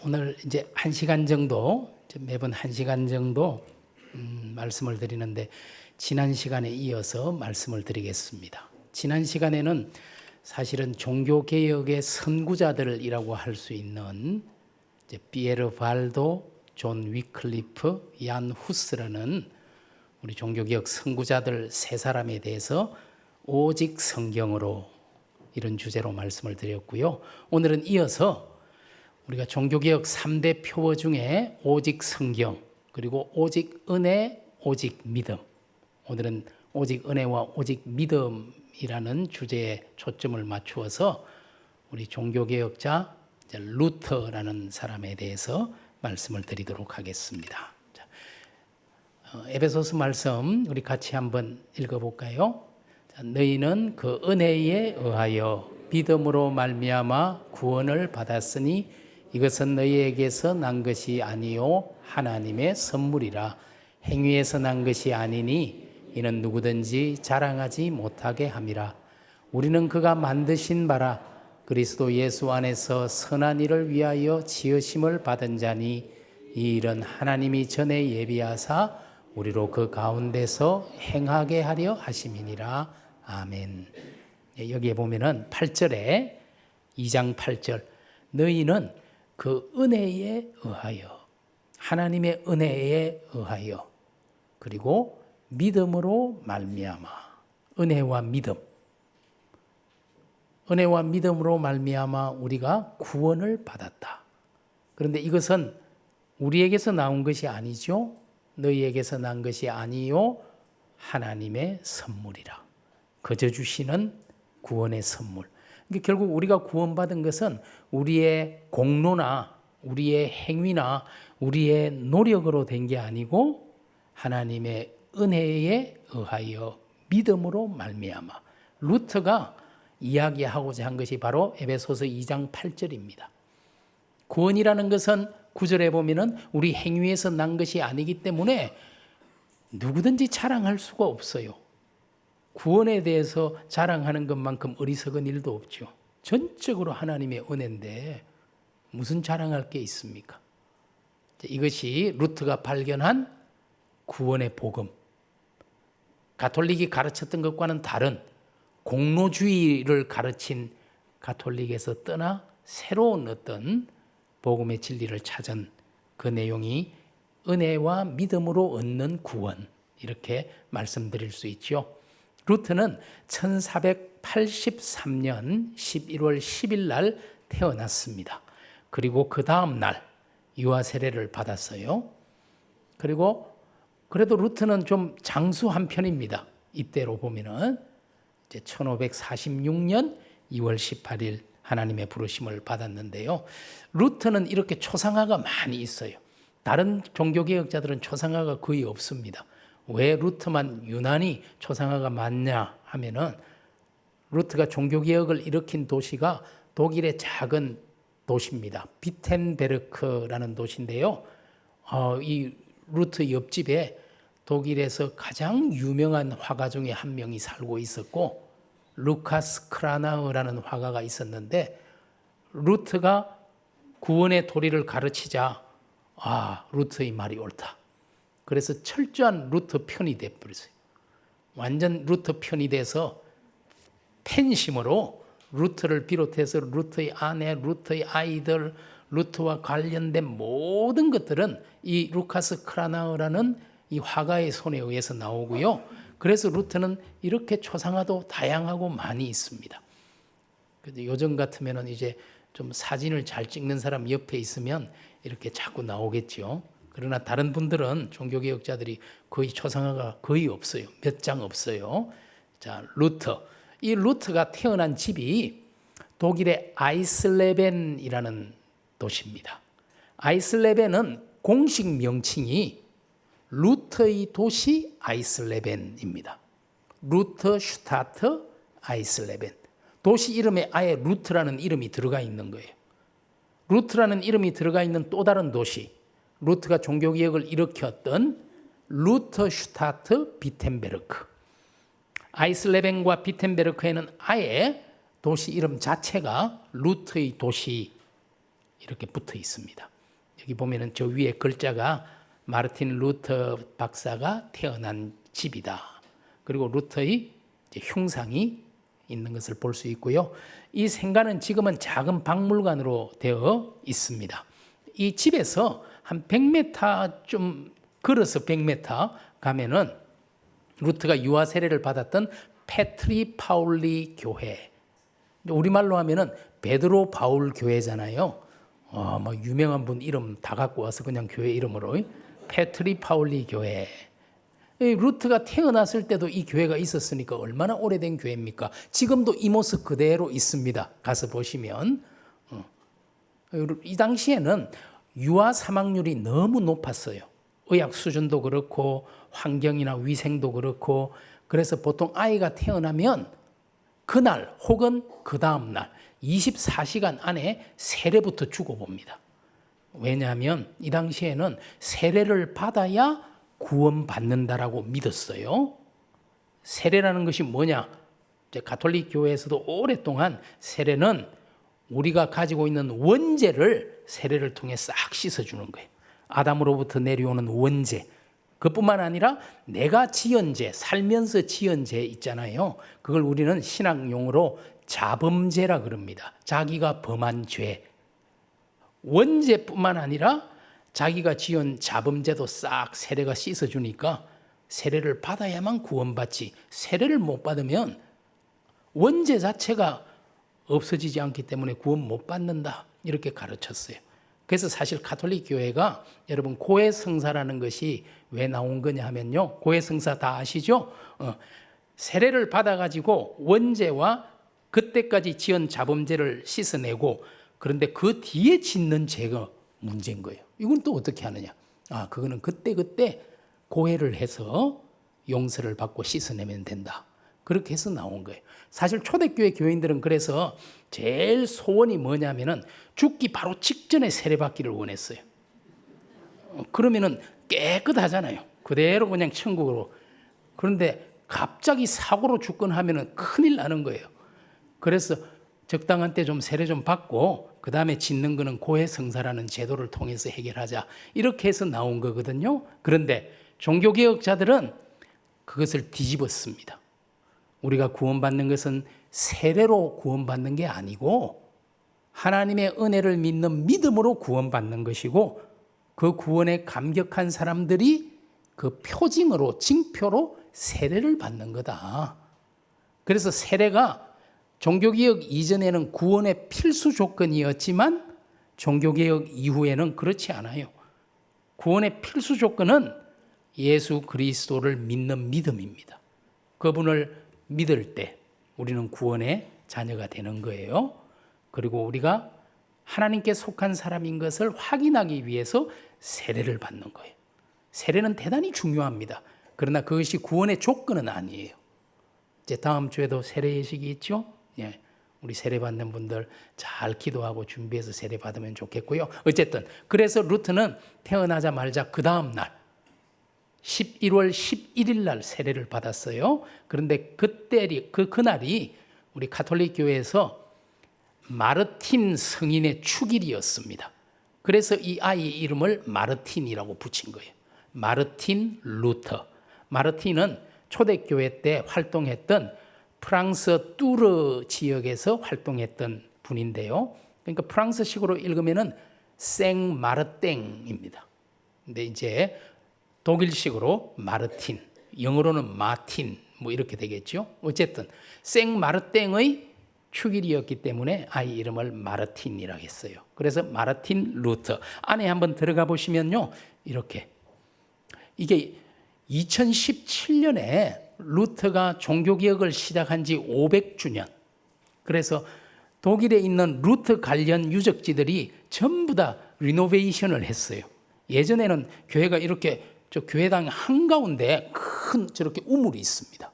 오늘 이제 1시간 정도, 매번 1시간 정도 말씀을 드리는데, 지난 시간에 이어서 말씀을 드리겠습니다. 지난 시간에는 사실은 종교개혁의 선구자들이라고 할 수 있는 피에르 발도, 존 위클리프, 얀 후스라는 우리 종교개혁 선구자들 세 사람에 대해서 오직 성경으로 이런 주제로 말씀을 드렸고요. 오늘은 이어서 우리가 종교개혁 3대 표어 중에 오직 성경, 그리고 오직 은혜, 오직 믿음. 오늘은 오직 은혜와 오직 믿음이라는 주제에 초점을 맞추어서 우리 종교개혁자 루터라는 사람에 대해서 말씀을 드리도록 하겠습니다. 에베소서 말씀 우리 같이 한번 읽어볼까요? 너희는 그 은혜에 의하여 믿음으로 말미암아 구원을 받았으니 이것은 너희에게서 난 것이 아니요 하나님의 선물이라. 행위에서 난 것이 아니니 이는 누구든지 자랑하지 못하게 함이라. 우리는 그가 만드신 바라 그리스도 예수 안에서 선한 일을 위하여 지으심을 받은 자니 이 일은 하나님이 전에 예비하사 우리로 그 가운데서 행하게 하려 하심이니라. 아멘. 여기에 보면은 8절에 2장 8절 너희는 그 은혜에 의하여, 하나님의 은혜에 의하여, 그리고 믿음으로 말미암아. 은혜와 믿음, 은혜와 믿음으로 말미암아 우리가 구원을 받았다. 그런데 이것은 우리에게서 나온 것이 아니죠. 너희에게서 난 것이 아니요 하나님의 선물이라. 거저 주시는 구원의 선물. 그러니까 결국 우리가 구원받은 것은 우리의 공로나 우리의 행위나 우리의 노력으로 된 게 아니고 하나님의 은혜에 의하여 믿음으로 말미암아. 루터가 이야기하고자 한 것이 바로 에베소서 2장 8절입니다. 구원이라는 것은 9절에 보면은 우리 행위에서 난 것이 아니기 때문에 누구든지 자랑할 수가 없어요. 구원에 대해서 자랑하는 것만큼 어리석은 일도 없죠. 전적으로 하나님의 은혜인데 무슨 자랑할 게 있습니까? 이것이 루터가 발견한 구원의 복음. 가톨릭이 가르쳤던 것과는 다른 공로주의를 가르친 가톨릭에서 떠나 새로운 어떤 복음의 진리를 찾은 그 내용이 은혜와 믿음으로 얻는 구원, 이렇게 말씀드릴 수 있죠. 루터는 1483년 11월 10일 날 태어났습니다. 그리고 그 다음 날 유아 세례를 받았어요. 그리고 그래도 루터는 좀 장수한 편입니다. 이때로 보면은 이제 1546년 2월 18일 하나님의 부르심을 받았는데요. 루터는 이렇게 초상화가 많이 있어요. 다른 종교개혁자들은 초상화가 거의 없습니다. 왜 루터만 유난히 초상화가 많냐 하면은 루터가 종교개혁을 일으킨 도시가 독일의 작은 도시입니다. 비텐베르크라는 도시인데요. 이 루터 옆집에 독일에서 가장 유명한 화가 중에 한 명이 살고 있었고 루카스 크라나우라는 화가가 있었는데 루터가 구원의 도리를 가르치자 루터의 말이 옳다. 그래서 철저한 루터 편이 돼버렸어요. 완전 루터 편이 돼서 팬심으로 루터를 비롯해서 루터의 아내, 루터의 아이들, 루터와 관련된 모든 것들은 이 루카스 크라나우라는 이 화가의 손에 의해서 나오고요. 그래서 루터는 이렇게 초상화도 다양하고 많이 있습니다. 요즘 같으면 이제 좀 사진을 잘 찍는 사람 옆에 있으면 이렇게 자꾸 나오겠죠. 그러나 다른 분들은 종교개혁자들이 거의 초상화가 거의 없어요. 몇 장 없어요. 자, 루터. 이 루터가 태어난 집이 독일의 아이슬레벤이라는 도시입니다. 아이슬레벤은 공식 명칭이 루터의 도시 아이슬레벤입니다. 루터 슈타트 아이슬레벤. 도시 이름에 아예 루터라는 이름이 들어가 있는 거예요. 루터라는 이름이 들어가 있는 또 다른 도시, 루터가 종교개혁을 일으켰던 루터 슈타트 비텐베르크. 아이슬레벤과 비텐베르크에는 아예 도시 이름 자체가 루터의 도시 이렇게 붙어 있습니다. 여기 보면은 저 위에 글자가 마르틴 루터 박사가 태어난 집이다. 그리고 루터의 흉상이 있는 것을 볼 수 있고요. 이 생가는 지금은 작은 박물관으로 되어 있습니다. 이 집에서 한 100m 좀 걸어서 100m 가면은 루터가 유아 세례를 받았던 페트리 파울리 교회, 우리말로 하면은 베드로 바울 교회잖아요. 뭐 유명한 분 이름 다 갖고 와서 그냥 교회 이름으로 페트리 파울리 교회. 루트가 태어났을 때도 이 교회가 있었으니까 얼마나 오래된 교회입니까? 지금도 이 모습 그대로 있습니다. 가서 보시면. 이 당시에는 유아 사망률이 너무 높았어요. 의학 수준도 그렇고 환경이나 위생도 그렇고, 그래서 보통 아이가 태어나면 그날 혹은 그 다음 날 24시간 안에 세례부터 주고 봅니다. 왜냐하면 이 당시에는 세례를 받아야 구원받는다라고 믿었어요. 세례라는 것이 뭐냐? 가톨릭 교회에서도 오랫동안 세례는 우리가 가지고 있는 원죄를 세례를 통해 싹 씻어주는 거예요. 아담으로부터 내려오는 원죄. 그뿐만 아니라 내가 지은 죄, 살면서 지은 죄 있잖아요. 그걸 우리는 신앙용어로 자범죄라 그럽니다. 자기가 범한 죄. 원죄뿐만 아니라 자기가 지은 자범죄도 싹 세례가 씻어주니까 세례를 받아야만 구원받지, 세례를 못 받으면 원죄 자체가 없어지지 않기 때문에 구원 못 받는다, 이렇게 가르쳤어요. 그래서 사실 가톨릭 교회가, 여러분 고해성사라는 것이 왜 나온 거냐 하면요, 고해성사 다 아시죠? 세례를 받아가지고 원죄와 그때까지 지은 자범죄를 씻어내고, 그런데 그 뒤에 짓는 죄가 문제인 거예요. 이건 또 어떻게 하느냐? 그거는 그때 고해를 해서 용서를 받고 씻어내면 된다. 그렇게 해서 나온 거예요. 사실 초대교회 교인들은 그래서 제일 소원이 뭐냐면은 죽기 바로 직전에 세례받기를 원했어요. 그러면은 깨끗하잖아요. 그대로 그냥 천국으로. 그런데 갑자기 사고로 죽거나 하면은 큰일 나는 거예요. 그래서 적당한 때 좀 세례 좀 받고 그 다음에 짓는 거는 고해성사라는 제도를 통해서 해결하자, 이렇게 해서 나온 거거든요. 그런데 종교개혁자들은 그것을 뒤집었습니다. 우리가 구원받는 것은 세례로 구원받는 게 아니고 하나님의 은혜를 믿는 믿음으로 구원받는 것이고, 그 구원에 감격한 사람들이 그 표징으로, 징표로 세례를 받는 거다. 그래서 세례가 종교개혁 이전에는 구원의 필수 조건이었지만 종교개혁 이후에는 그렇지 않아요. 구원의 필수 조건은 예수 그리스도를 믿는 믿음입니다. 그분을 믿을 때 우리는 구원의 자녀가 되는 거예요. 그리고 우리가 하나님께 속한 사람인 것을 확인하기 위해서 세례를 받는 거예요. 세례는 대단히 중요합니다. 그러나 그것이 구원의 조건은 아니에요. 이제 다음 주에도 세례 예식이 있죠? 예, 우리 세례 받는 분들 잘 기도하고 준비해서 세례 받으면 좋겠고요. 어쨌든 그래서 루트는 태어나자마자 그 다음 날 11월 11일 날 세례를 받았어요. 그런데 그날이 우리 가톨릭 교회에서 마르틴 성인의 축일이었습니다. 그래서 이 아이 이름을 마르틴이라고 붙인 거예요. 마르틴 루터. 마르틴은 초대교회 때 활동했던 프랑스 뚜르 지역에서 활동했던 분인데요. 그러니까 프랑스식으로 읽으면은 생마르땡입니다. 근데 이제 독일식으로 마르틴, 영어로는 마틴 뭐 이렇게 되겠죠. 어쨌든 생마르땡의 축일이었기 때문에 아이 이름을 마르틴이라고 했어요. 그래서 마르틴 루터. 안에 한번 들어가 보시면요, 이렇게 이게 2017년에 루터가 종교개혁을 시작한 지 500주년. 그래서 독일에 있는 루터 관련 유적지들이 전부 다 리노베이션을 했어요. 예전에는 교회가 이렇게 저 교회당 한가운데 큰 저렇게 우물이 있습니다.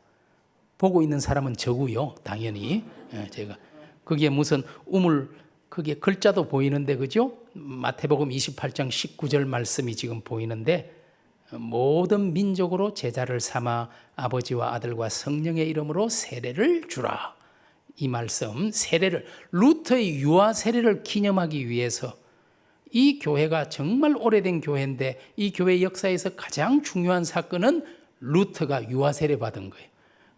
보고 있는 사람은 저고요, 당연히. 제가 거기에 무슨 우물, 거기에 글자도 보이는데, 그죠? 마태복음 28장 19절 말씀이 지금 보이는데, 모든 민족으로 제자를 삼아 아버지와 아들과 성령의 이름으로 세례를 주라. 이 말씀, 세례를, 루터의 유아 세례를 기념하기 위해서 이 교회가 정말 오래된 교회인데 이 교회 역사에서 가장 중요한 사건은 루터가 유아 세례 받은 거예요.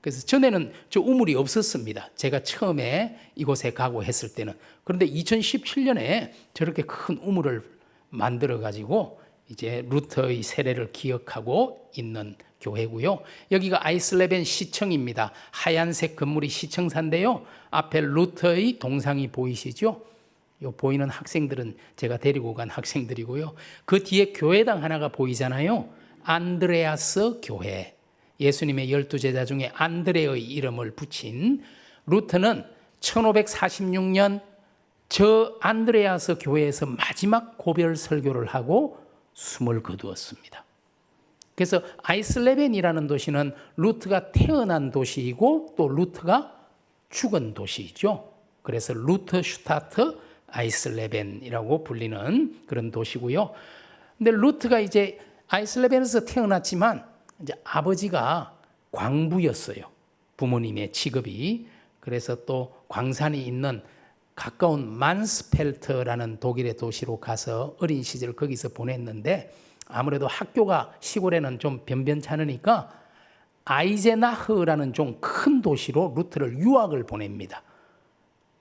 그래서 전에는 저 우물이 없었습니다. 제가 처음에 이곳에 가고 했을 때는. 그런데 2017년에 저렇게 큰 우물을 만들어 가지고 이제 루터의 세례를 기억하고 있는 교회고요. 여기가 아이슬레벤 시청입니다. 하얀색 건물이 시청사인데요. 앞에 루터의 동상이 보이시죠? 요 보이는 학생들은 제가 데리고 간 학생들이고요. 그 뒤에 교회당 하나가 보이잖아요. 안드레아스 교회. 예수님의 12제자 중에 안드레의 이름을 붙인 루터는 1546년 저 안드레아스 교회에서 마지막 고별 설교를 하고 숨을 거두었습니다. 그래서 아이슬레벤이라는 도시는 루터가 태어난 도시이고 또 루터가 죽은 도시이죠. 그래서 루터슈타트 아이슬레벤이라고 불리는 그런 도시고요. 근데 루터가 이제 아이슬레벤에서 태어났지만 이제 아버지가 광부였어요. 부모님의 직업이. 그래서 또 광산이 있는 가까운 만스펠트라는 독일의 도시로 가서 어린 시절 거기서 보냈는데 아무래도 학교가 시골에는 좀 변변찮으니까 아이제나흐라는 좀 큰 도시로 루터를 유학을 보냅니다.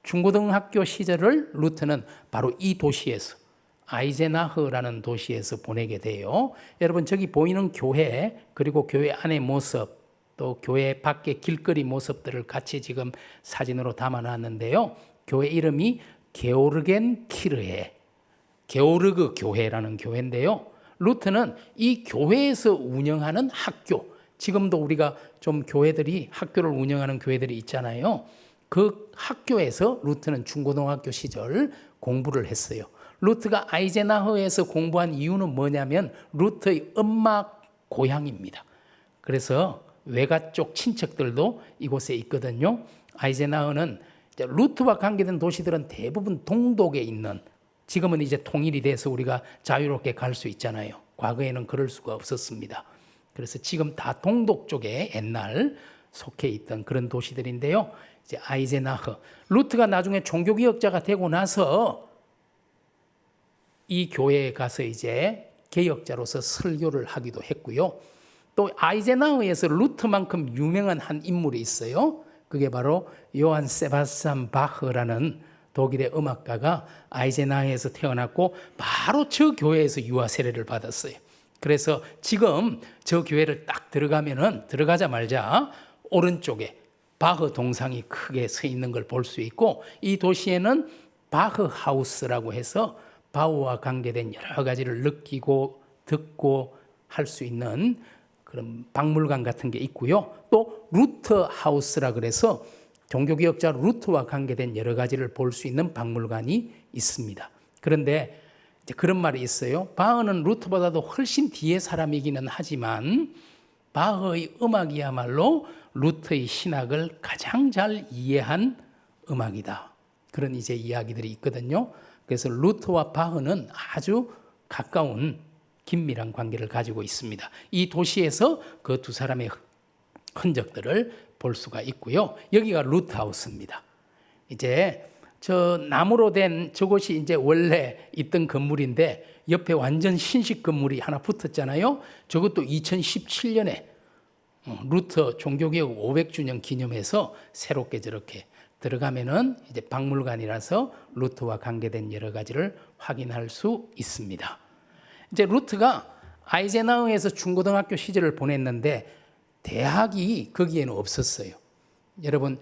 중고등학교 시절을 루터는 바로 이 도시에서 아이제나흐라는 도시에서 보내게 돼요. 여러분 저기 보이는 교회 그리고 교회 안의 모습 또 교회 밖의 길거리 모습들을 같이 지금 사진으로 담아놨는데요. 교회 이름이 게오르겐 키르해 게오르그 교회라는 교회인데요. 루터는 이 교회에서 운영하는 학교 지금도 우리가 좀 교회들이 학교를 운영하는 교회들이 있잖아요. 그 학교에서 루터는 중고등학교 시절 공부를 했어요. 루터가 아이제나흐에서 공부한 이유는 뭐냐면 루터의 엄마 고향입니다. 그래서 외가 쪽 친척들도 이곳에 있거든요. 아이제나흐는 루터와 관계된 도시들은 대부분 동독에 있는 지금은 이제 통일이 돼서 우리가 자유롭게 갈 수 있잖아요. 과거에는 그럴 수가 없었습니다. 그래서 지금 다 동독 쪽에 옛날 속해 있던 그런 도시들인데요. 이제 아이제나흐 루터가 나중에 종교개혁자가 되고 나서 이 교회에 가서 이제 개혁자로서 설교를 하기도 했고요. 또 아이제나흐에서 루터만큼 유명한 한 인물이 있어요. 그게 바로 요한 세바스찬 바흐라는 독일의 음악가가 아이제나흐에서 태어났고 바로 저 교회에서 유아 세례를 받았어요. 그래서 지금 저 교회를 딱 들어가자마자 오른쪽에 바흐 동상이 크게 서 있는 걸 볼 수 있고 이 도시에는 바흐 하우스라고 해서 바흐와 관계된 여러 가지를 느끼고 듣고 할 수 있는 그런 박물관 같은 게 있고요. 또 루터 하우스라 그래서 종교개혁자 루터와 관계된 여러 가지를 볼 수 있는 박물관이 있습니다. 그런데 이제 그런 말이 있어요. 바흐는 루터보다도 훨씬 뒤의 사람이기는 하지만 바흐의 음악이야말로 루터의 신학을 가장 잘 이해한 음악이다. 그런 이제 이야기들이 있거든요. 그래서 루터와 바흐는 아주 가까운 긴밀한 관계를 가지고 있습니다. 이 도시에서 그 두 사람의 흔적들을 볼 수가 있고요. 여기가 루트하우스입니다. 이제 저 나무로 된 저곳이 이제 원래 있던 건물인데 옆에 완전 신식 건물이 하나 붙었잖아요. 저것도 2017년에 루터 종교개혁 500주년 기념해서 새롭게 저렇게 들어가면은 이제 박물관이라서 루터와 관계된 여러 가지를 확인할 수 있습니다. 이제 루터가 아이제나흐에서 중고등학교 시절을 보냈는데 대학이 거기에는 없었어요. 여러분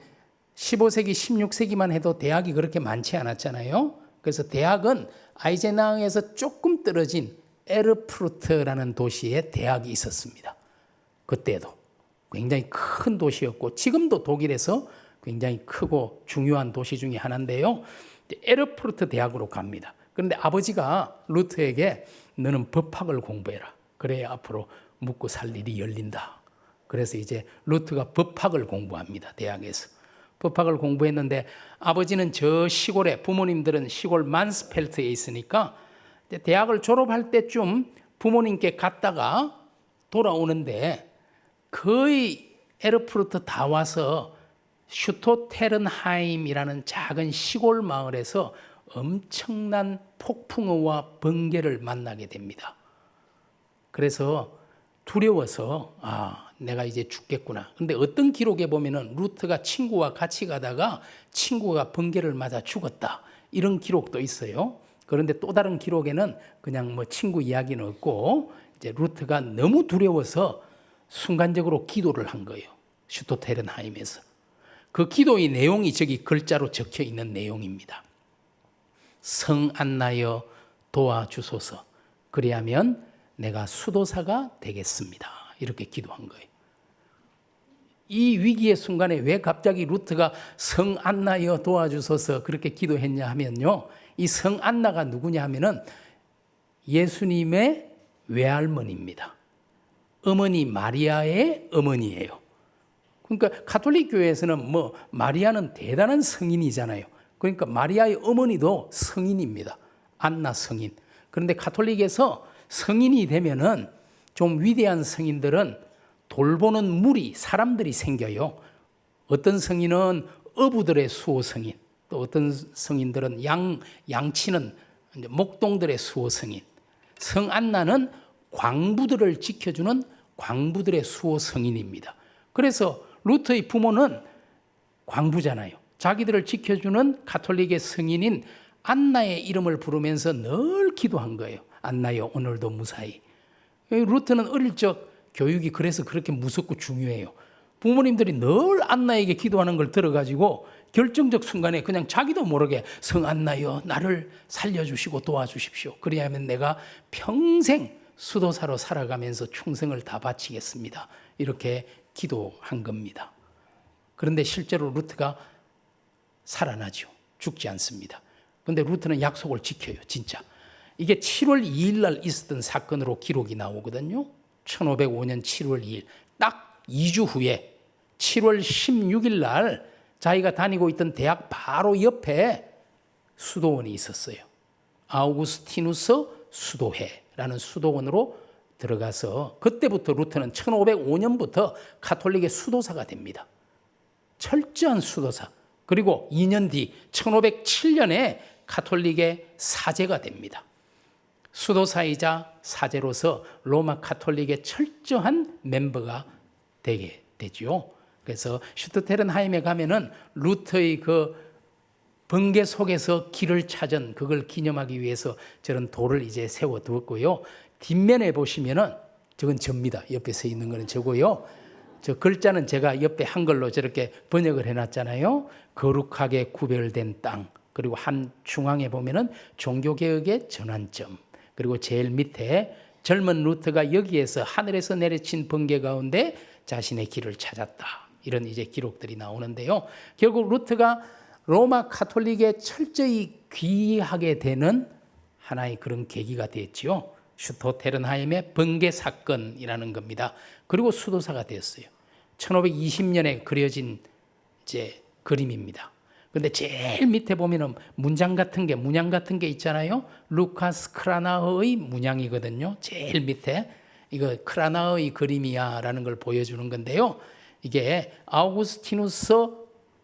15세기, 16세기만 해도 대학이 그렇게 많지 않았잖아요. 그래서 대학은 아이제나흐에서 조금 떨어진 에르푸르트라는 도시에 대학이 있었습니다. 그때도 굉장히 큰 도시였고 지금도 독일에서 굉장히 크고 중요한 도시 중에 하나인데요. 에르푸르트 대학으로 갑니다. 그런데 아버지가 루터에게 너는 법학을 공부해라. 그래야 앞으로 묵고 살 일이 열린다. 그래서 이제 루터가 법학을 공부합니다. 대학에서. 법학을 공부했는데 아버지는 저 시골에 부모님들은 시골 만스펠트에 있으니까 대학을 졸업할 때쯤 부모님께 갔다가 돌아오는데 거의 에르푸르트 다 와서 슈토테른하임이라는 작은 시골 마을에서 엄청난 폭풍우와 번개를 만나게 됩니다. 그래서 두려워서 내가 이제 죽겠구나. 근데 어떤 기록에 보면은 루트가 친구와 같이 가다가 친구가 번개를 맞아 죽었다. 이런 기록도 있어요. 그런데 또 다른 기록에는 그냥 뭐 친구 이야기는 없고 이제 루트가 너무 두려워서 순간적으로 기도를 한 거예요. 슈토테른하임에서. 그 기도의 내용이 저기 글자로 적혀 있는 내용입니다. 성 안나여 도와주소서. 그리하면 내가 수도사가 되겠습니다. 이렇게 기도한 거예요. 이 위기의 순간에 왜 갑자기 루트가 성 안나여 도와주소서 그렇게 기도했냐 하면요. 이 성 안나가 누구냐 하면은 예수님의 외할머니입니다. 어머니 마리아의 어머니예요. 그러니까 가톨릭 교회에서는 뭐 마리아는 대단한 성인이잖아요. 그러니까 마리아의 어머니도 성인입니다. 안나 성인. 그런데 가톨릭에서 성인이 되면은 좀 위대한 성인들은 돌보는 무리, 사람들이 생겨요. 어떤 성인은 어부들의 수호 성인, 또 어떤 성인들은 양치는 목동들의 수호 성인. 성 안나는 광부들을 지켜주는 광부들의 수호 성인입니다. 그래서 루터의 부모는 광부잖아요. 자기들을 지켜주는 가톨릭의 성인인 안나의 이름을 부르면서 늘 기도한 거예요. 안나여 오늘도 무사히. 루터는 어릴 적 교육이 그래서 그렇게 무섭고 중요해요. 부모님들이 늘 안나에게 기도하는 걸 들어가지고 결정적 순간에 그냥 자기도 모르게 성 안나여 나를 살려주시고 도와주십시오. 그리하면 내가 평생 수도사로 살아가면서 충성을 다 바치겠습니다. 이렇게 기도한 겁니다. 그런데 실제로 루트가 살아나죠. 죽지 않습니다. 그런데 루트는 약속을 지켜요. 진짜. 이게 7월 2일 날 있었던 사건으로 기록이 나오거든요. 1505년 7월 2일. 딱 2주 후에 7월 16일 날 자기가 다니고 있던 대학 바로 옆에 수도원이 있었어요. 아우구스티누스 수도회라는 수도원으로 들어가서 그때부터 루터는 1505년부터 가톨릭의 수도사가 됩니다. 철저한 수도사. 그리고 2년 뒤 1507년에 가톨릭의 사제가 됩니다. 수도사이자 사제로서 로마 가톨릭의 철저한 멤버가 되게 되죠. 그래서 슈트테른하임에 가면은 루터의 그 번개 속에서 길을 찾은 그걸 기념하기 위해서 저런 돌을 이제 세워두었고요. 뒷면에 보시면은 저건 접니다. 옆에 서 있는 거는 저고요. 저 글자는 제가 옆에 한글로 저렇게 번역을 해놨잖아요. 거룩하게 구별된 땅. 그리고 한 중앙에 보면은 종교개혁의 전환점. 그리고 제일 밑에 젊은 루터가 여기에서 하늘에서 내려친 번개 가운데 자신의 길을 찾았다. 이런 이제 기록들이 나오는데요. 결국 루터가 로마 가톨릭에 철저히 귀하게 되는 하나의 그런 계기가 됐죠. 슈토테른하임의 번개 사건이라는 겁니다. 그리고 수도사가 되었어요. 1520년에 그려진 이제 그림입니다. 근데 제일 밑에 보면은 문양 같은 게 있잖아요. 루카스 크라나흐의 문양이거든요. 제일 밑에 이거 크라나흐의 그림이야라는 걸 보여주는 건데요. 이게 아우구스티누스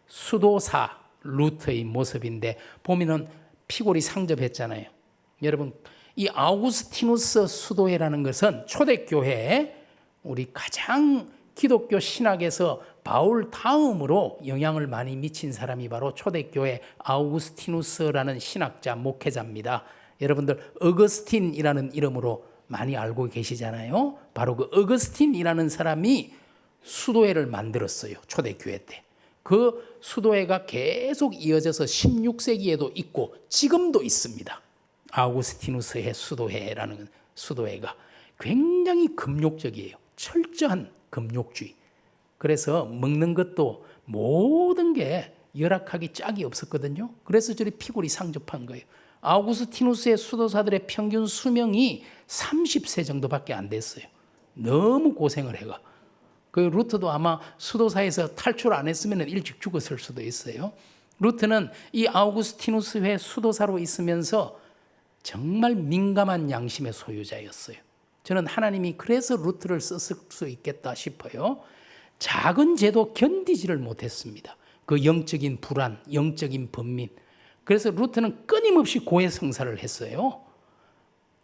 수도사 루터의 모습인데 보면은 피골이 상접했잖아요. 여러분 이 아우구스티누스 수도회라는 것은 초대교회에 우리 가장 기독교 신학에서 바울 다음으로 영향을 많이 미친 사람이 바로 초대교회 아우구스티누스라는 신학자 목회자입니다. 여러분들 어거스틴이라는 이름으로 많이 알고 계시잖아요. 바로 그 어거스틴이라는 사람이 수도회를 만들었어요. 초대교회 때. 그 수도회가 계속 이어져서 16세기에도 있고 지금도 있습니다. 아우구스티누스의 수도회라는 수도회가 굉장히 금욕적이에요. 철저한 금욕주의. 그래서 먹는 것도 모든 게 열악하기 짝이 없었거든요. 그래서 저리 피골이 상접한 거예요. 아우구스티누스의 수도사들의 평균 수명이 30세 정도밖에 안 됐어요. 너무 고생을 해가. 그 루터도 아마 수도사에서 탈출 안 했으면 일찍 죽었을 수도 있어요. 루터는 이 아우구스티누스회 수도사로 있으면서 정말 민감한 양심의 소유자였어요. 저는 하나님이 그래서 루터를 썼을 수 있겠다 싶어요. 작은 죄도 견디지를 못했습니다. 그 영적인 불안, 영적인 번민. 그래서 루트는 끊임없이 고해 성사를 했어요.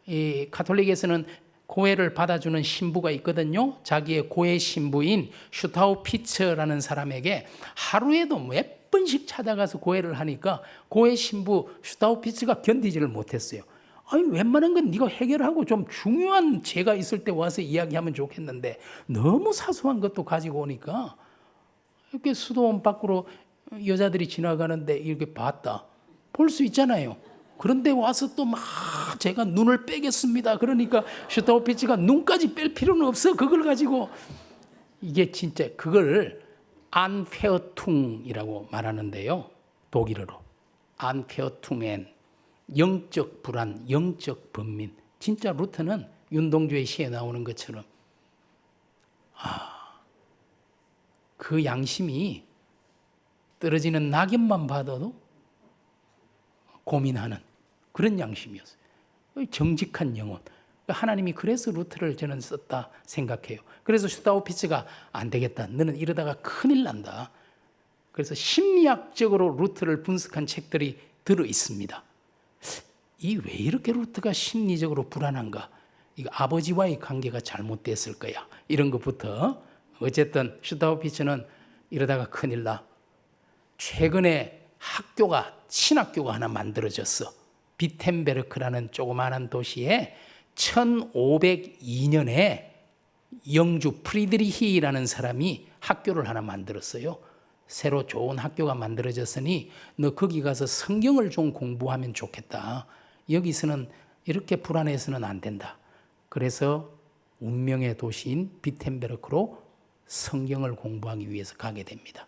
이 가톨릭에서는 고해를 받아주는 신부가 있거든요. 자기의 고해 신부인 슈타우피츠라는 사람에게 하루에도 몇 번씩 찾아가서 고해를 하니까 고해 신부 슈타우피츠가 견디지를 못했어요. 아니, 웬만한 건 네가 해결하고 좀 중요한 죄가 있을 때 와서 이야기하면 좋겠는데 너무 사소한 것도 가지고 오니까 이렇게 수도원 밖으로 여자들이 지나가는데 이렇게 봤다. 볼 수 있잖아요. 그런데 와서 또 막 제가 눈을 빼겠습니다. 그러니까 슈타우피츠가 눈까지 뺄 필요는 없어. 그걸 가지고 이게 진짜 그걸 안페어퉁이라고 말하는데요. 독일어로 안페어퉁엔 영적 불안, 영적 번민. 진짜 루터는 윤동주의 시에 나오는 것처럼 그 양심이 떨어지는 낙엽만 봐도 고민하는 그런 양심이었어요. 정직한 영혼. 하나님이 그래서 루터를 저는 썼다 생각해요. 그래서 슈타우피츠가 안 되겠다. 너는 이러다가 큰일 난다. 그래서 심리학적으로 루터를 분석한 책들이 들어 있습니다. 이 왜 이렇게 루터가 심리적으로 불안한가? 이거 아버지와의 관계가 잘못됐을 거야. 이런 것부터 어쨌든 슈타우피츠는 이러다가 큰일 나. 최근에 신학교가 하나 만들어졌어. 비텐베르크라는 조그마한 도시에 1502년에 영주 프리드리히라는 사람이 학교를 하나 만들었어요. 새로 좋은 학교가 만들어졌으니 너 거기 가서 성경을 좀 공부하면 좋겠다. 여기서는 이렇게 불안해서는 안 된다. 그래서 운명의 도시인 비텐베르크로 성경을 공부하기 위해서 가게 됩니다.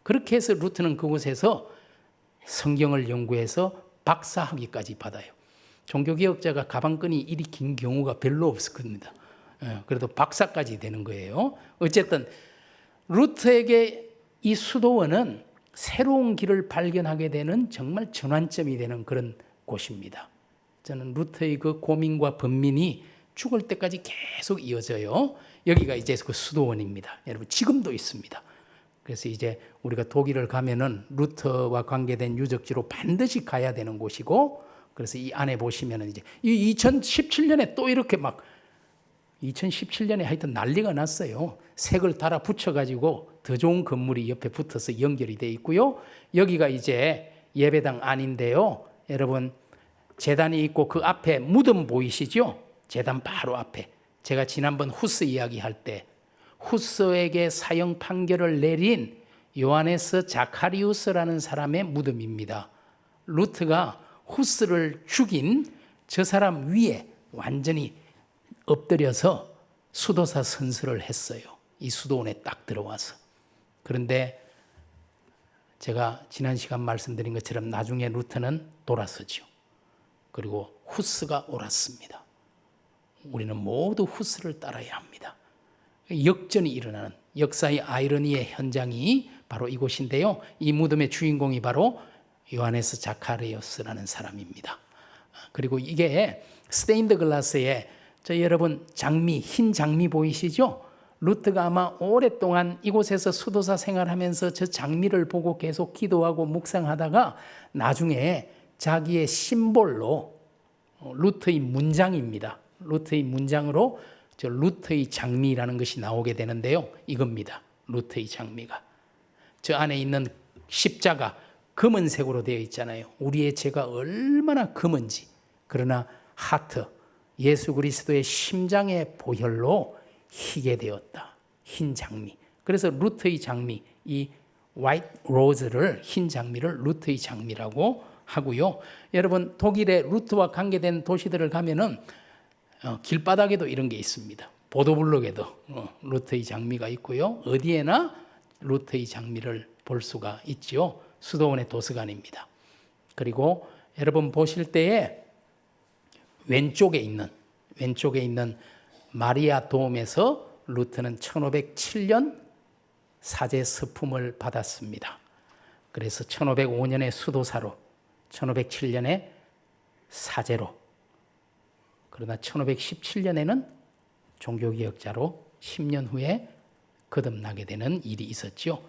그렇게 해서 루터는 그곳에서 성경을 연구해서 박사학위까지 받아요. 종교개혁자가 가방끈이 이리 긴 경우가 별로 없을 겁니다. 그래도 박사까지 되는 거예요. 어쨌든 루터에게 이 수도원은 새로운 길을 발견하게 되는 정말 전환점이 되는 그런 곳입니다. 저는 루터의 그 고민과 번민이 죽을 때까지 계속 이어져요. 여기가 이제 그 수도원입니다. 여러분 지금도 있습니다. 그래서 이제 우리가 독일을 가면은 루터와 관계된 유적지로 반드시 가야 되는 곳이고, 그래서 이 안에 보시면은 이제 이 2017년에 또 이렇게 막 2017년에 하여튼 난리가 났어요. 색을 달아 붙여가지고 더 좋은 건물이 옆에 붙어서 연결이 돼 있고요. 여기가 이제 예배당 안인데요. 여러분 제단이 있고 그 앞에 무덤 보이시죠? 제단 바로 앞에. 제가 지난번 후스 이야기할 때 후스에게 사형 판결을 내린 요하네스 자카리우스라는 사람의 무덤입니다. 루트가 후스를 죽인 저 사람 위에 완전히 엎드려서 수도사 선서를 했어요. 이 수도원에 딱 들어와서. 그런데 제가 지난 시간 말씀드린 것처럼 나중에 루트는 돌아서죠. 그리고 후스가 옳았습니다. 우리는 모두 후스를 따라야 합니다. 역전이 일어나는 역사의 아이러니의 현장이 바로 이곳인데요. 이 무덤의 주인공이 바로 요하네스 자카리우스라는 사람입니다. 그리고 이게 스테인드 글라스에 여러분 장미, 흰 장미 보이시죠? 루트가 아마 오랫동안 이곳에서 수도사 생활하면서 저 장미를 보고 계속 기도하고 묵상하다가 나중에 자기의 심볼로 루트의 문장입니다. 루트의 문장으로 저 루트의 장미라는 것이 나오게 되는데요. 이겁니다. 루트의 장미가. 저 안에 있는 십자가 검은색으로 되어 있잖아요. 우리의 죄가 얼마나 검은지. 그러나 하트, 예수 그리스도의 심장의 보혈로 희게 되었다. 흰 장미. 그래서 루트의 장미, 이 화이트 로즈를, 흰 장미를 루트의 장미라고 하고요. 여러분 독일의 루트와 관계된 도시들을 가면은 길바닥에도 이런 게 있습니다. 보도블록에도 루트의 장미가 있고요. 어디에나 루트의 장미를 볼 수가 있죠. 수도원의 도서관입니다. 그리고 여러분 보실 때에 왼쪽에 있는 마리아 돔에서 루트는 1507년 사제 서품을 받았습니다. 그래서 1505년에 수도사로, 1507년에 사제로, 그러나 1517년에는 종교개혁자로 10년 후에 거듭나게 되는 일이 있었죠.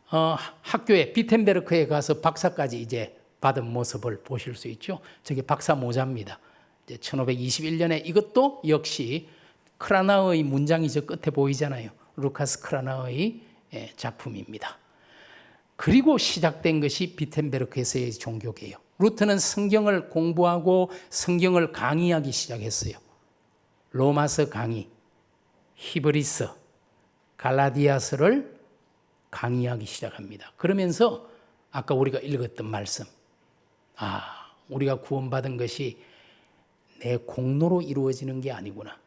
학교에 비텐베르크에 가서 박사까지 이제 받은 모습을 보실 수 있죠. 저게 박사 모자입니다. 이제 1521년에 이것도 역시 크라나의 문장이 저 끝에 보이잖아요. 루카스 크라나의 작품입니다. 그리고 시작된 것이 비텐베르크에서의 종교개혁. 루터는 성경을 공부하고 성경을 강의하기 시작했어요. 로마서 강의, 히브리서, 갈라디아서를 강의하기 시작합니다. 그러면서 아까 우리가 읽었던 말씀, 우리가 구원받은 것이 내 공로로 이루어지는 게 아니구나.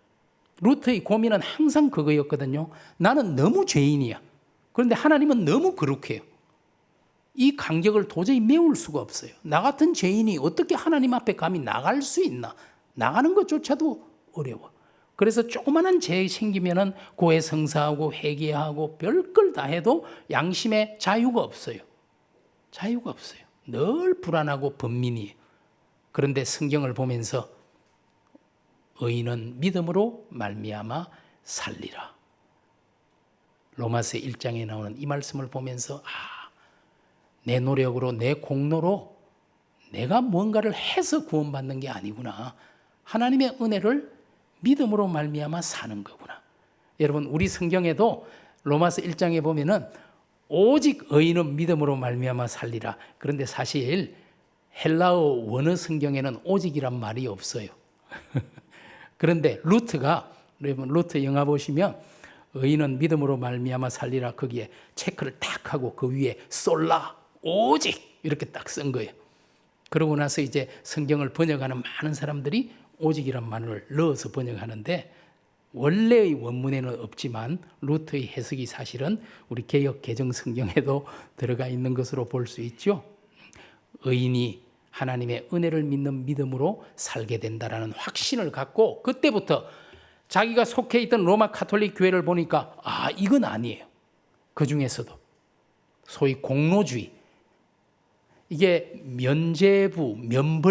루터의 고민은 항상 그거였거든요. 나는 너무 죄인이야. 그런데 하나님은 너무 거룩해요. 이 간격을 도저히 메울 수가 없어요. 나 같은 죄인이 어떻게 하나님 앞에 감히 나갈 수 있나? 나가는 것조차도 어려워. 그래서 조그마한 죄 생기면은 고해 성사하고 회개하고 별걸 다 해도 양심에 자유가 없어요. 자유가 없어요. 늘 불안하고 번민이에요. 그런데 성경을 보면서 의인은 믿음으로 말미암아 살리라. 로마서 1장에 나오는 이 말씀을 보면서 내 노력으로 내 공로로 내가 뭔가를 해서 구원받는 게 아니구나. 하나님의 은혜를 믿음으로 말미암아 사는 거구나. 여러분 우리 성경에도 로마서 1장에 보면은 오직 의인은 믿음으로 말미암아 살리라. 그런데 사실 헬라어 원어 성경에는 오직이란 말이 없어요. 그런데 루트가 여러분 루트 영화 보시면 의인은 믿음으로 말미암아 살리라 거기에 체크를 딱 하고 그 위에 솔라 오직 이렇게 딱 쓴 거예요. 그러고 나서 이제 성경을 번역하는 많은 사람들이 오직이란 말을 넣어서 번역하는데 원래의 원문에는 없지만 루트의 해석이 사실은 우리 개역 개정 성경에도 들어가 있는 것으로 볼 수 있죠. 의인이 하나님의 은혜를 믿는 믿음으로 살게 된다라는 확신을 갖고 그때부터 자기가 속해 있던 로마 가톨릭 교회를 보니까 이건 아니에요. 그 중에서도 소위 공로주의, 이게 면제부라는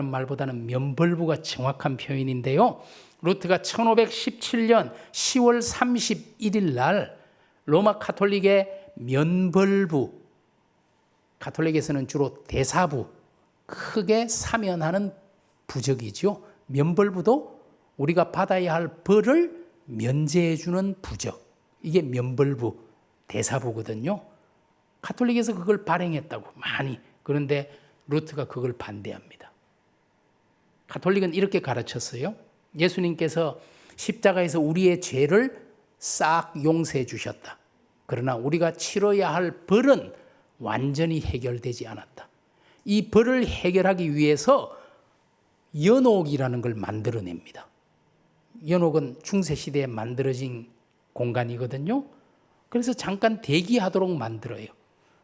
말보다는 면벌부가 정확한 표현인데요. 루트가 1517년 10월 31일 날 로마 가톨릭의 면벌부, 가톨릭에서는 주로 대사부, 크게 사면하는 부적이죠. 면벌부도 우리가 받아야 할 벌을 면제해 주는 부적, 이게 면벌부, 대사부거든요. 가톨릭에서 그걸 발행했다고 많이. 그런데 루트가 그걸 반대합니다. 가톨릭은 이렇게 가르쳤어요. 예수님께서 십자가에서 우리의 죄를 싹 용서해 주셨다. 그러나 우리가 치러야 할 벌은 완전히 해결되지 않았다. 이 벌을 해결하기 위해서 연옥이라는 걸 만들어냅니다. 연옥은 중세시대에 만들어진 공간이거든요. 그래서 잠깐 대기하도록 만들어요.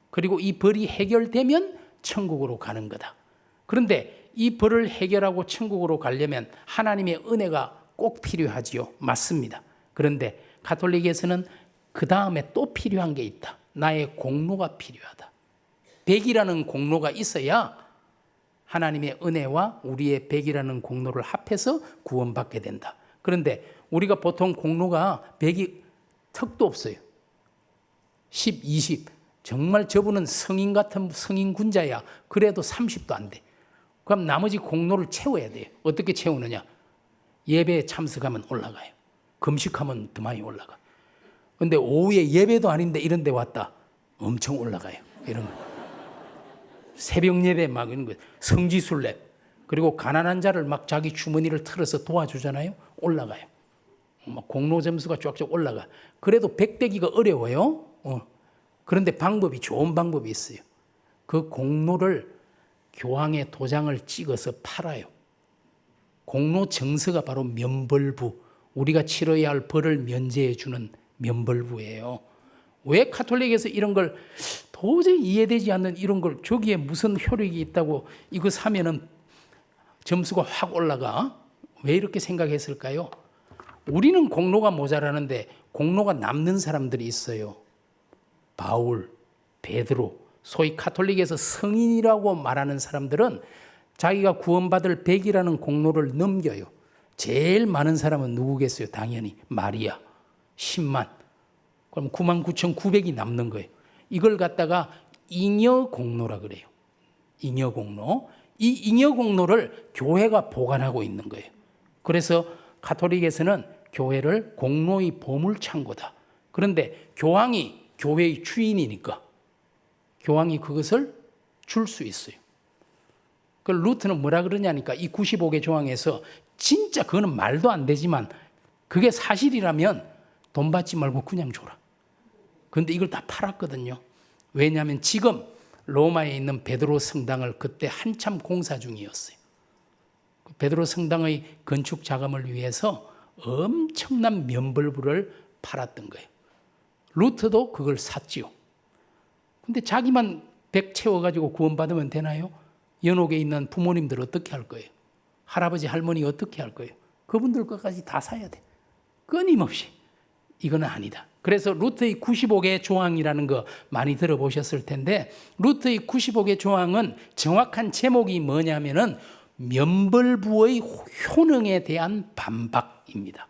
그리고 이 벌이 해결되면 천국으로 가는 거다. 그런데 이 벌을 해결하고 천국으로 가려면 하나님의 은혜가 꼭 필요하지요. 맞습니다. 그런데 가톨릭에서는 그 다음에 또 필요한 게 있다. 나의 공로가 필요하다. 백이라는 공로가 있어야 하나님의 은혜와 우리의 백이라는 공로를 합해서 구원받게 된다. 그런데 우리가 보통 공로가 100이 턱도 없어요. 10, 20. 정말 저분은 성인 같은 성인 군자야. 그래도 30도 안 돼. 그럼 나머지 공로를 채워야 돼요. 어떻게 채우느냐? 예배에 참석하면 올라가요. 금식하면 더 많이 올라가. 근데 오후에 예배도 아닌데 이런 데 왔다. 엄청 올라가요. 이런 거. 새벽 예배 막 이런 거. 성지순례. 그리고 가난한 자를 막 자기 주머니를 틀어서 도와주잖아요. 올라가요. 막 공로 점수가 쫙쫙 올라가. 그래도 100 되기가 어려워요. 그런데 좋은 방법이 있어요. 그 공로를 교황의 도장을 찍어서 팔아요. 공로 정서가 바로 면벌부, 우리가 치러야 할 벌을 면제해 주는 면벌부예요. 왜 가톨릭에서 이런 걸 도저히 이해되지 않는 이런 걸 저기에 무슨 효력이 있다고 이거 사면은 점수가 확 올라가? 왜 이렇게 생각했을까요? 우리는 공로가 모자라는데 공로가 남는 사람들이 있어요. 바울, 베드로, 소위 가톨릭에서 성인이라고 말하는 사람들은 자기가 구원받을 100이라는 공로를 넘겨요. 제일 많은 사람은 누구겠어요? 당연히 마리아, 10만. 그럼 99,900이 남는 거예요. 이걸 갖다가 잉여 공로라 그래요. 잉여공로. 이 잉여공로를 교회가 보관하고 있는 거예요. 그래서 가톨릭에서는 교회를 공로의 보물창고다. 그런데 교황이 교회의 주인이니까 교황이 그것을 줄 수 있어요. 그 루트는 뭐라 그러냐니까 이 95개 조항에서 진짜 그거는 말도 안 되지만 그게 사실이라면 돈 받지 말고 그냥 줘라. 그런데 이걸 다 팔았거든요. 왜냐하면 지금 로마에 있는 베드로 성당을 그때 한참 공사 중이었어요. 베드로 성당의 건축 자금을 위해서 엄청난 면벌부를 팔았던 거예요. 루트도 그걸 샀지요. 근데 자기만 100 채워가지고 구원받으면 되나요? 연옥에 있는 부모님들 어떻게 할 거예요? 할아버지 할머니 어떻게 할 거예요? 그분들 것까지 다 사야 돼. 끊임없이. 이거는 아니다. 그래서 루트의 95개 조항이라는 거 많이 들어보셨을 텐데 루트의 95개 조항은 정확한 제목이 뭐냐면은 면벌부의 효능에 대한 반박입니다.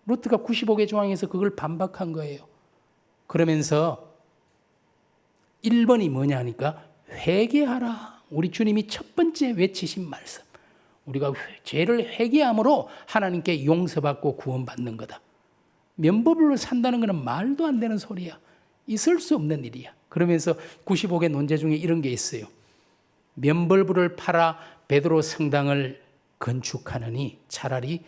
루트가 95개 조항에서 그걸 반박한 거예요. 그러면서 1번이 뭐냐 하니까 회개하라. 우리 주님이 첫 번째 외치신 말씀. 우리가 죄를 회개함으로 하나님께 용서받고 구원받는 거다. 면벌부를 산다는 것은 말도 안 되는 소리야. 있을 수 없는 일이야. 그러면서 95개 논제 중에 이런 게 있어요. 면벌부를 팔아 베드로 성당을 건축하느니 차라리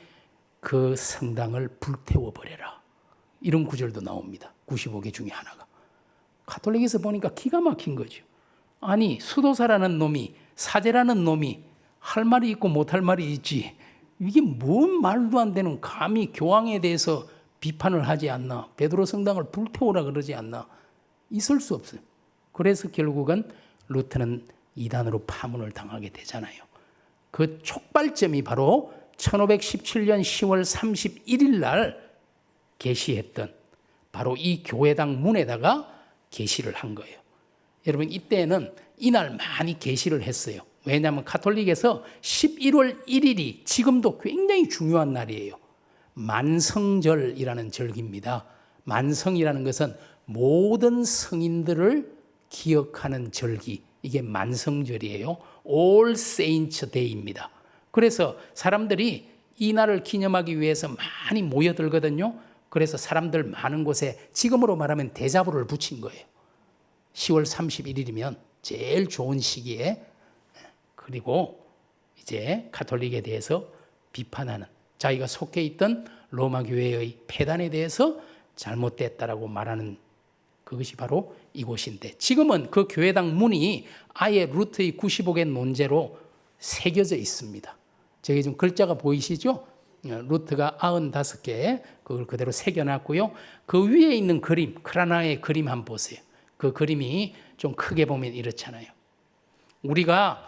그 성당을 불태워버려라. 이런 구절도 나옵니다. 95개 중에 하나가. 가톨릭에서 보니까 기가 막힌 거죠. 아니 수도사라는 놈이 사제라는 놈이 할 말이 있고 못할 말이 있지. 이게 뭔 말도 안 되는 감히 교황에 대해서 비판을 하지 않나. 베드로 성당을 불태우라 그러지 않나. 있을 수 없어요. 그래서 결국은 루트는 이단으로 파문을 당하게 되잖아요. 그 촉발점이 바로 1517년 10월 31일 날 게시했던 바로 이 교회당 문에다가 게시를 한 거예요. 여러분 이때는 이날 많이 게시를 했어요. 왜냐하면 가톨릭에서 11월 1일이 지금도 굉장히 중요한 날이에요. 만성절이라는 절기입니다. 만성이라는 것은 모든 성인들을 기억하는 절기. 이게 만성절이에요. All Saints Day입니다. 그래서 사람들이 이 날을 기념하기 위해서 많이 모여들거든요. 그래서 사람들 많은 곳에 지금으로 말하면 대자보를 붙인 거예요. 10월 31일이면 제일 좋은 시기에. 그리고 이제 가톨릭에 대해서 비판하는, 자기가 속해 있던 로마 교회의 폐단에 대해서 잘못됐다라고 말하는 그것이 바로 이곳인데, 지금은 그 교회당 문이 아예 루트의 95개 논제로 새겨져 있습니다. 저기 좀 글자가 보이시죠? 루트가 95개 그걸 그대로 새겨놨고요. 그 위에 있는 그림, 크라나의 그림 한번 보세요. 그 그림이 좀 크게 보면 이렇잖아요. 우리가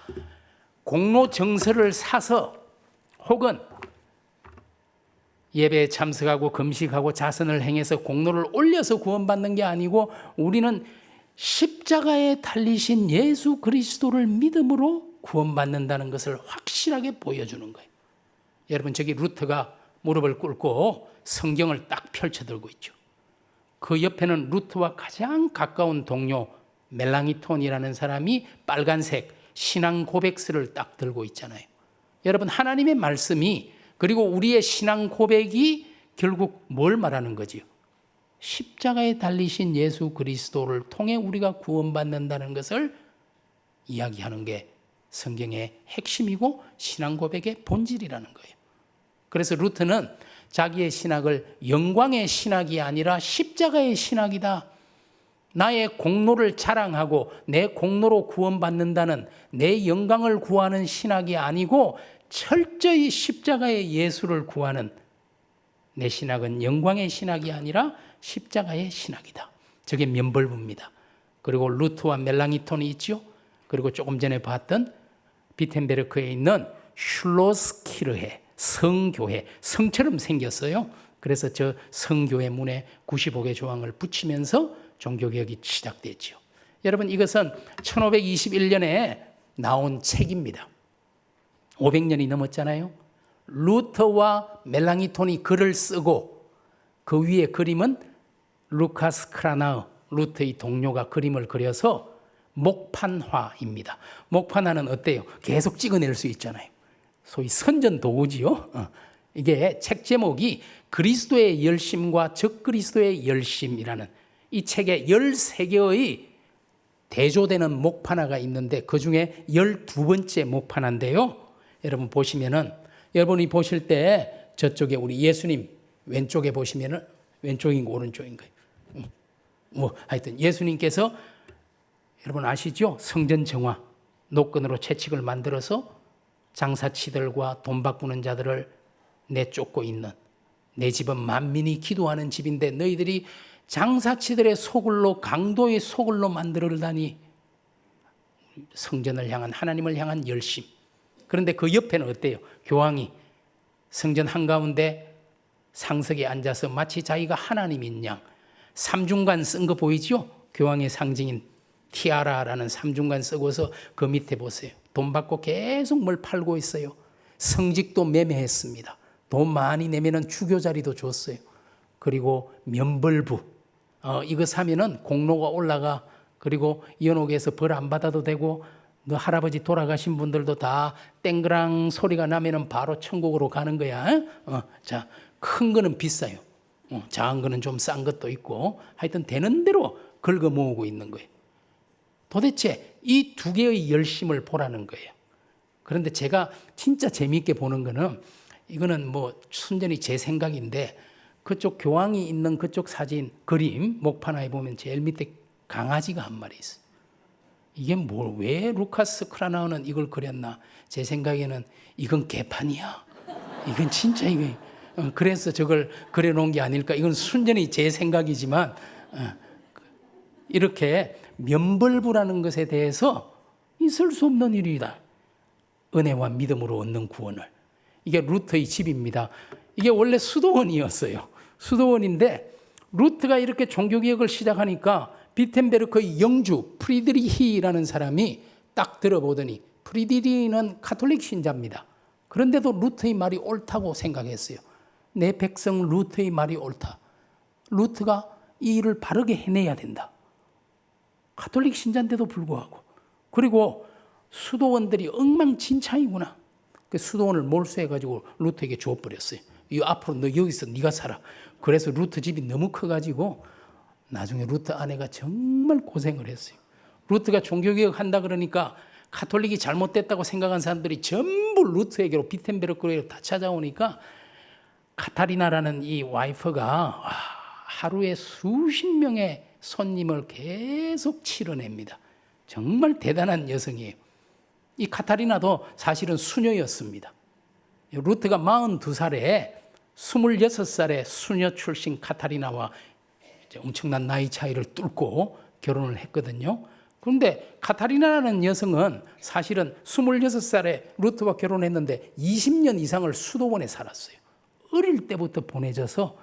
공로 정서를 사서 혹은 예배에 참석하고 금식하고 자선을 행해서 공로를 올려서 구원받는 게 아니고 우리는 십자가에 달리신 예수 그리스도를 믿음으로 구원받는다는 것을 확실하게 보여주는 거예요. 여러분 저기 루트가 무릎을 꿇고 성경을 딱 펼쳐들고 있죠. 그 옆에는 루트와 가장 가까운 동료 멜랑이톤이라는 사람이 빨간색 신앙 고백서를 딱 들고 있잖아요. 여러분 하나님의 말씀이 그리고 우리의 신앙 고백이 결국 뭘 말하는 거지요? 십자가에 달리신 예수 그리스도를 통해 우리가 구원받는다는 것을 이야기하는 게 성경의 핵심이고 신앙 고백의 본질이라는 거예요. 그래서 루트는 자기의 신학을 영광의 신학이 아니라 십자가의 신학이다. 나의 공로를 자랑하고 내 공로로 구원받는다는 내 영광을 구하는 신학이 아니고 철저히 십자가의 예수를 구하는 내 신학은 영광의 신학이 아니라 십자가의 신학이다. 저게 면벌부입니다. 그리고 루트와 멜랑이톤이 있죠. 그리고 조금 전에 봤던 비텐베르크에 있는 슐로스키르해 성교회, 성처럼 생겼어요. 그래서 저 성교회 문에 95개 조항을 붙이면서 종교개혁이 시작됐죠. 여러분 이것은 1521년에 나온 책입니다. 500년이 넘었잖아요. 루터와 멜랑이톤이 글을 쓰고 그 위에 그림은 루카스 크라나우, 루터의 동료가 그림을 그려서 목판화입니다. 목판화는 어때요? 계속 찍어낼 수 있잖아요. 소위 선전 도구지요. 이게 책 제목이 그리스도의 열심과 적그리스도의 열심이라는 이 책에 13개의 대조되는 목판화가 있는데 그중에 12번째 목판화인데요. 여러분 보시면은 여러분이 보실 때 저쪽에 우리 예수님 왼쪽에 보시면은 왼쪽인가 오른쪽인가요? 뭐 하여튼 예수님께서 여러분 아시죠? 성전 정화 노끈으로 채찍을 만들어서 장사치들과 돈 바꾸는 자들을 내쫓고 있는 내 집은 만민이 기도하는 집인데 너희들이 장사치들의 소굴로 강도의 소굴로 만들어다니. 성전을 향한 하나님을 향한 열심. 그런데 그 옆에는 어때요? 교황이 성전 한가운데 상석에 앉아서 마치 자기가 하나님인 양 삼중관 쓴 거 보이죠? 교황의 상징인 티아라라는 삼중관 쓰고서 그 밑에 보세요. 돈 받고 계속 뭘 팔고 있어요. 성직도 매매했습니다. 돈 많이 내면은 주교 자리도 줬어요. 그리고 면벌부 이거 사면은 공로가 올라가. 그리고 연옥에서 벌 안 받아도 되고 너 할아버지 돌아가신 분들도 다 땡그랑 소리가 나면은 바로 천국으로 가는 거야. 자, 큰 거는 비싸요. 작은 거는 좀 싼 것도 있고 하여튼 되는 대로 긁어 모으고 있는 거예요. 도대체 이 두 개의 열심을 보라는 거예요. 그런데 제가 진짜 재미있게 보는 거는 이거는 뭐 순전히 제 생각인데 그쪽 교황이 있는 그쪽 사진 그림 목판화에 보면 제일 밑에 강아지가 한 마리 있어요. 이게 왜 루카스 크라나우는 이걸 그렸나? 제 생각에는 이건 개판이야. 이건 진짜 이게 그래서 저걸 그려놓은 게 아닐까? 이건 순전히 제 생각이지만 이렇게 면벌부라는 것에 대해서 있을 수 없는 일이다. 은혜와 믿음으로 얻는 구원을. 이게 루터의 집입니다. 이게 원래 수도원이었어요. 수도원인데 루터가 이렇게 종교개혁을 시작하니까 비텐베르크의 영주 프리드리히라는 사람이 딱 들어보더니 프리드리히는 가톨릭 신자입니다. 그런데도 루터의 말이 옳다고 생각했어요. 내 백성 루터의 말이 옳다. 루터가 이 일을 바르게 해내야 된다. 가톨릭 신자인데도 불구하고. 그리고 수도원들이 엉망진창이구나. 그 수도원을 몰수해가지고 루터에게 줘버렸어요. 이 앞으로 너 여기서 네가 살아. 그래서 루터 집이 너무 커가지고 나중에 루터 아내가 정말 고생을 했어요. 루터가 종교개혁 한다 그러니까 가톨릭이 잘못됐다고 생각한 사람들이 전부 루터에게로 비텐베르크로 다 찾아오니까 카타리나라는 이 와이프가 하루에 수십 명의 손님을 계속 치러냅니다. 정말 대단한 여성이에요. 이 카타리나도 사실은 수녀였습니다. 루터가 42살에 26살의 수녀 출신 카타리나와 엄청난 나이 차이를 뚫고 결혼을 했거든요. 그런데 카타리나라는 여성은 사실은 26살에 루터와 결혼했는데 20년 이상을 수도원에 살았어요. 어릴 때부터 보내져서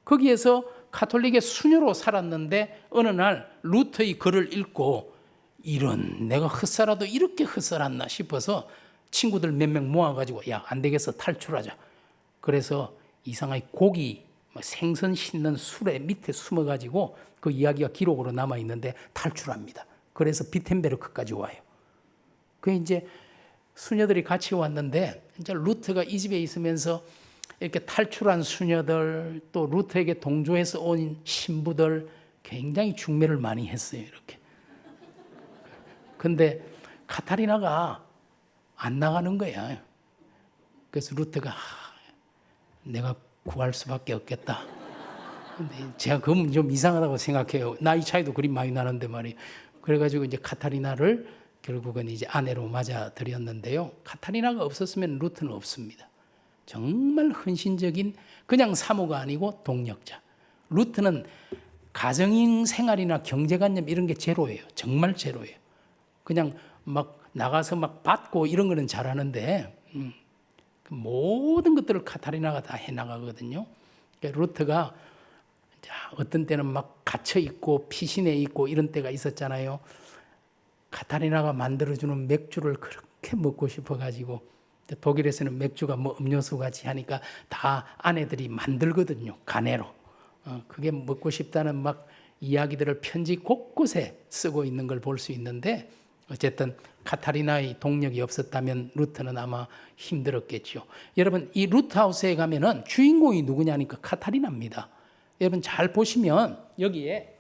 거기에서 가톨릭의 수녀로 살았는데 어느 날 루터의 글을 읽고 이런 내가 헛살아도 이렇게 헛살았나 싶어서 친구들 몇 명 모아가지고 야, 안 되겠어 탈출하자. 그래서 이상하게 고기 생선 씻는 술에 밑에 숨어가지고 그 이야기가 기록으로 남아있는데 탈출합니다. 그래서 비텐베르크까지 와요. 그 이제 수녀들이 같이 왔는데 이제 루터가 이 집에 있으면서 이렇게 탈출한 수녀들 또 루터에게 동조해서 온 신부들 굉장히 중매를 많이 했어요. 이렇게. 근데 카타리나가 안 나가는 거야. 그래서 루터가 내가 구할 수밖에 없겠다. 근데 제가 그건 좀 이상하다고 생각해요. 나이 차이도 그리 많이 나는데 말이에요. 그래가지고 이제 카타리나를 결국은 이제 아내로 맞아들였는데요. 카타리나가 없었으면 루터는 없습니다. 정말 헌신적인 그냥 사모가 아니고 동력자. 루터는 가정인 생활이나 경제관념 이런 게 제로예요. 정말 제로예요. 그냥 막 나가서 막 받고 이런 거는 잘하는데 모든 것들을 카타리나가 다 해나가거든요. 그러니까 루터가 어떤 때는 막 갇혀 있고 피신해 있고 이런 때가 있었잖아요. 카타리나가 만들어주는 맥주를 그렇게 먹고 싶어가지고 독일에서는 맥주가 뭐 음료수 같이 하니까 다 아내들이 만들거든요. 가내로. 그게 먹고 싶다는 막 이야기들을 편지 곳곳에 쓰고 있는 걸 볼 수 있는데, 어쨌든 카타리나의 동력이 없었다면 루터는 아마 힘들었겠죠. 여러분, 이 루트하우스에 가면은 주인공이 누구냐니까 카타리나입니다. 여러분 잘 보시면 여기에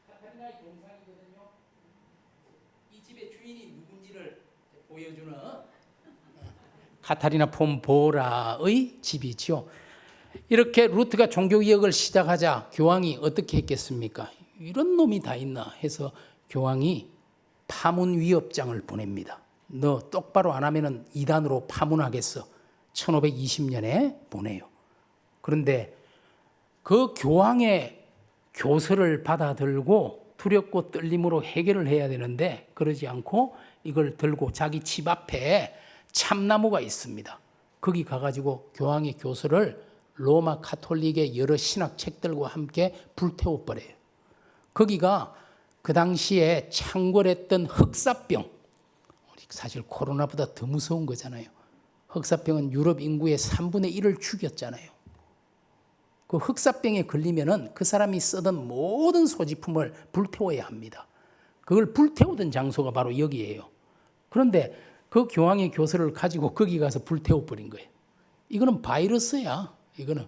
카타리나의 동상이거든요. 이 집의 주인이 누군지를 보여주는 카타리나 폰 보라의 집이죠. 이렇게 루트가 종교개혁을 시작하자 교황이 어떻게 했겠습니까? 이런 놈이 다 있나 해서 교황이 파문위협장을 보냅니다. 너 똑바로 안 하면 이단으로 파문하겠어. 1520년에 보내요. 그런데 그 교황의 교서를 받아들고 두렵고 떨림으로 해결을 해야 되는데 그러지 않고 이걸 들고 자기 집 앞에 참나무가 있습니다. 거기 가가지고 교황의 교서를 로마 카톨릭의 여러 신학 책들과 함께 불태워버려요. 거기가 그 당시에 창궐했던 흑사병, 사실 코로나보다 더 무서운 거잖아요. 흑사병은 유럽 인구의 3분의 1을 죽였잖아요. 그 흑사병에 걸리면은 그 사람이 쓰던 모든 소지품을 불태워야 합니다. 그걸 불태우던 장소가 바로 여기예요. 그런데 그 교황의 교서를 가지고 거기 가서 불태워버린 거예요. 이거는 바이러스야. 이거는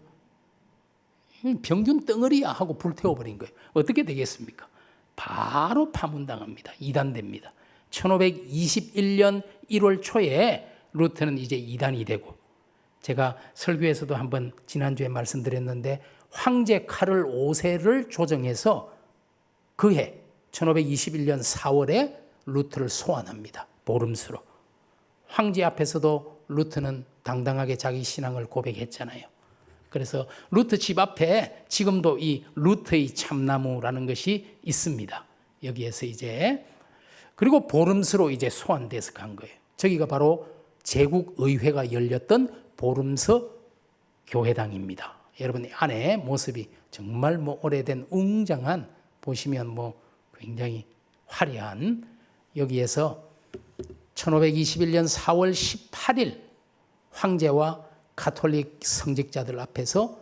병균 덩어리야 하고 불태워버린 거예요. 어떻게 되겠습니까? 바로 파문당합니다. 이단됩니다. 1521년 1월 초에 루터는 이제 이단이 되고, 제가 설교에서도 한번 지난주에 말씀드렸는데 황제 카를 5세를 조정해서 그해 1521년 4월에 루터를 소환합니다. 보름스로. 황제 앞에서도 루터는 당당하게 자기 신앙을 고백했잖아요. 그래서 루터 집 앞에 지금도 이 루터의 참나무라는 것이 있습니다. 여기에서 이제, 그리고 보름스로 이제 소환돼서 간 거예요. 저기가 바로 제국의회가 열렸던 보름서 교회당입니다. 여러분 안에 모습이 정말 오래된 웅장한, 보시면 굉장히 화려한, 여기에서 1521년 4월 18일 황제와 가톨릭 성직자들 앞에서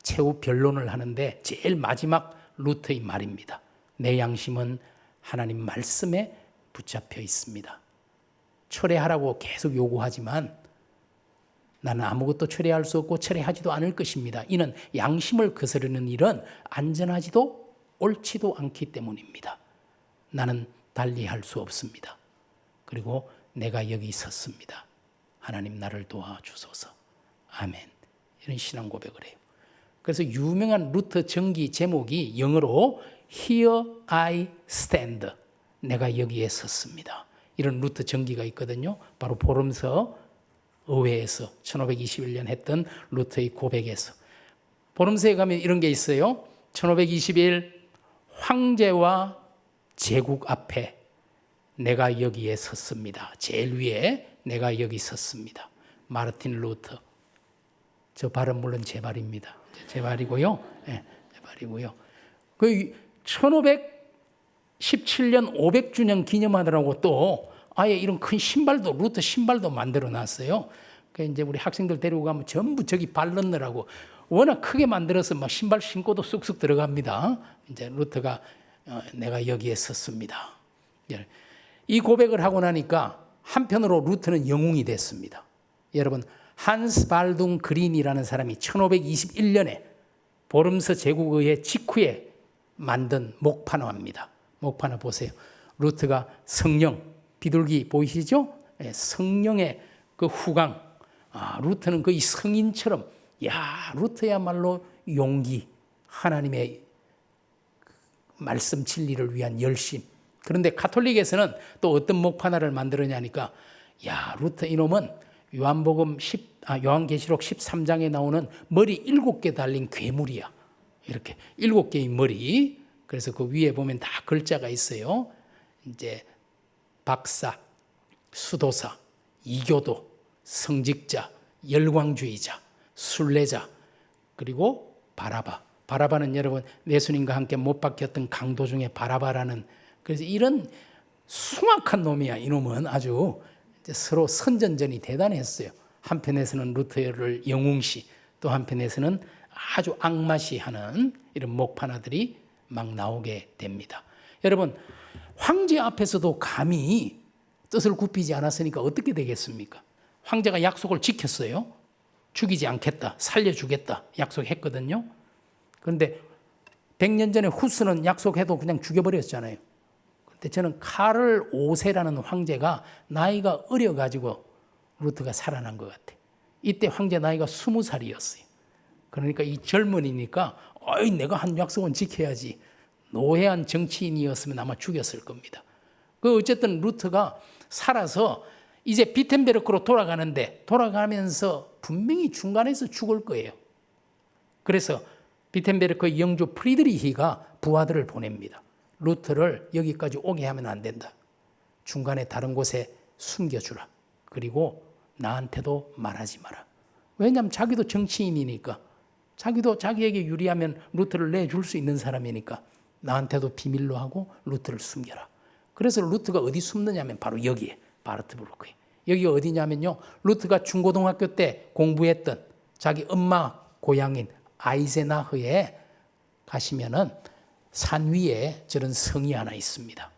최후 변론을 하는데 제일 마지막 루터의 말입니다. 내 양심은 하나님 말씀에 붙잡혀 있습니다. 철회하라고 계속 요구하지만 나는 아무것도 철회할 수 없고 철회하지도 않을 것입니다. 이는 양심을 거스르는 일은 안전하지도 옳지도 않기 때문입니다. 나는 달리할 수 없습니다. 그리고 내가 여기 섰습니다. 하나님 나를 도와주소서. 아멘. 이런 신앙 고백을 해요. 그래서 유명한 루터 정기 제목이 영어로 Here I stand. 내가 여기에 섰습니다. 이런 루터 정기가 있거든요. 바로 보름서 의회에서 1521년 했던 루터의 고백에서. 보름서에 가면 이런 게 있어요. 1521 황제와 제국 앞에 내가 여기에 섰습니다. 제일 위에 내가 여기 섰습니다. 마르틴 루터. 저 발은 물론 제 발입니다. 제 발이고요. 네, 제 발이고요. 그 1517년 500주년 기념하느라고 또 아예 이런 큰 신발도, 루터 신발도 만들어 놨어요. 그 이제 우리 학생들 데리고 가면 전부 저기 발 넣느라고 워낙 크게 만들어서 막 신발 신고도 쑥쑥 들어갑니다. 이제 루터가 내가 여기에 섰습니다. 이 고백을 하고 나니까 한편으로 루터는 영웅이 됐습니다. 여러분, 한스 발둥 그린이라는 사람이 1521년에 보름서 제국의회 직후에 만든 목판화입니다. 목판화 보세요. 루터가 성령, 비둘기 보이시죠? 성령의 그 후광. 루터는 거의 성인처럼, 루터야말로 용기, 하나님의 말씀 진리를 위한 열심. 그런데 가톨릭에서는 또 어떤 목판화를 만들었냐니까, 루터 이놈은 요한계시록 13장에 나오는 머리 7개 달린 괴물이야. 이렇게 7개의 머리. 그래서 그 위에 보면 다 글자가 있어요. 이제 박사, 수도사, 이교도, 성직자, 열광주의자, 순례자, 그리고 바라바. 바라바는 여러분 예수님과 함께 못 박혔던 강도 중에 바라바라는, 그래서 이런 숭악한 놈이야. 이놈은 아주 서로 선전전이 대단했어요. 한편에서는 루터를 영웅시, 또 한편에서는 아주 악마시하는 이런 목판아들이 막 나오게 됩니다. 여러분, 황제 앞에서도 감히 뜻을 굽히지 않았으니까 어떻게 되겠습니까? 황제가 약속을 지켰어요. 죽이지 않겠다, 살려주겠다 약속했거든요. 그런데 100년 전에 후스는 약속해도 그냥 죽여버렸잖아요. 근데 저는 카를 5세라는 황제가 나이가 어려가지고 루트가 살아난 것 같아요. 이때 황제 나이가 20살이었어요. 그러니까 이 젊은이니까 내가 한 약속은 지켜야지. 노회한 정치인이었으면 아마 죽였을 겁니다. 어쨌든 루트가 살아서 이제 비텐베르크로 돌아가면서 분명히 중간에서 죽을 거예요. 그래서 비텐베르크 영주 프리드리히가 부하들을 보냅니다. 루트를 여기까지 오게 하면 안 된다. 중간에 다른 곳에 숨겨주라. 그리고 나한테도 말하지 마라. 왜냐하면 자기도 정치인이니까, 자기도 자기에게 유리하면 루트를 내줄 수 있는 사람이니까 나한테도 비밀로 하고 루트를 숨겨라. 그래서 루트가 어디 숨느냐면 바로 여기에, 바르트브루크에. 여기가 어디냐면요, 루트가 중고등학교 때 공부했던 자기 엄마 고향인 아이제나흐에 가시면은 산 위에 저런 성이 하나 있습니다.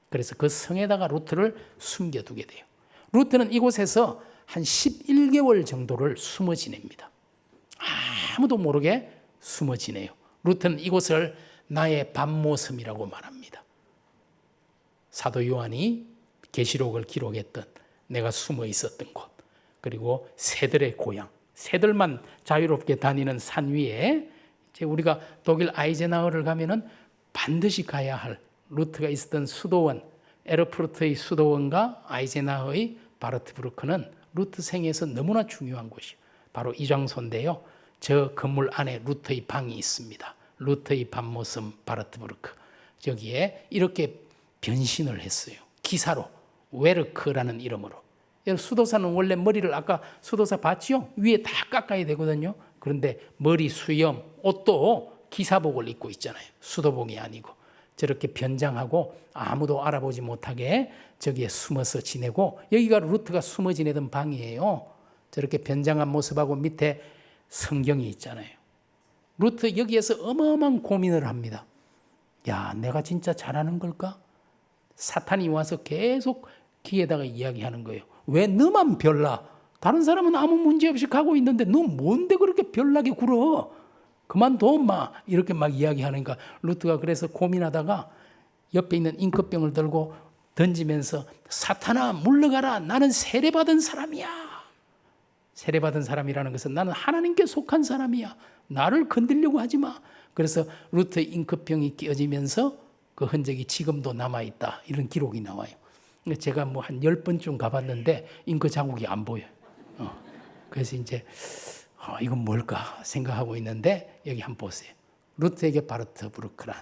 그래서 그 성에다가 루트를 숨겨두게 돼요. 루트는 이곳에서 한 11개월 정도를 숨어 지냅니다. 아무도 모르게 숨어 지내요. 루트는 이곳을 나의 밤모섬이라고 말합니다. 사도 요한이 계시록을 기록했던 내가 숨어 있었던 곳, 그리고 새들의 고향, 새들만 자유롭게 다니는 산 위에 이제 우리가 독일 아이젠하워를 가면은 반드시 가야 할 루트가 있었던 수도원, 에르푸르트의 수도원과 아이젠하워의 바르트브루크는 루트 생에서 너무나 중요한 곳이에요. 바로 이 장소인데요. 저 건물 안에 루트의 방이 있습니다. 루트의 밤모섬 바르트브루크. 저기에 이렇게 변신을 했어요. 기사로 웨르크라는 이름으로. 수도사는 원래 머리를 아까 수도사 봤지요? 위에 다 깎아야 되거든요. 그런데 머리 수염, 옷도 기사복을 입고 있잖아요. 수도복이 아니고. 저렇게 변장하고 아무도 알아보지 못하게 저기에 숨어서 지내고, 여기가 루트가 숨어 지내던 방이에요. 저렇게 변장한 모습하고 밑에 성경이 있잖아요. 루트 여기에서 어마어마한 고민을 합니다. 야, 내가 진짜 잘하는 걸까? 사탄이 와서 계속 귀에다가 이야기하는 거예요. 왜 너만 별나? 다른 사람은 아무 문제 없이 가고 있는데 너 뭔데 그렇게 별나게 굴어? 그만둬 마. 이렇게 막 이야기하니까 루트가 그래서 고민하다가 옆에 있는 잉크병을 들고 던지면서 사탄아 물러가라. 나는 세례받은 사람이야. 세례받은 사람이라는 것은 나는 하나님께 속한 사람이야. 나를 건드리려고 하지 마. 그래서 루트의 잉크병이 끼어지면서 그 흔적이 지금도 남아있다. 이런 기록이 나와요. 제가 뭐 한 10번쯤 가봤는데 잉크 자국이 안 보여요. 그래서 이제 이건 뭘까 생각하고 있는데 여기 한번 보세요. 루트에게 바르트브루크란.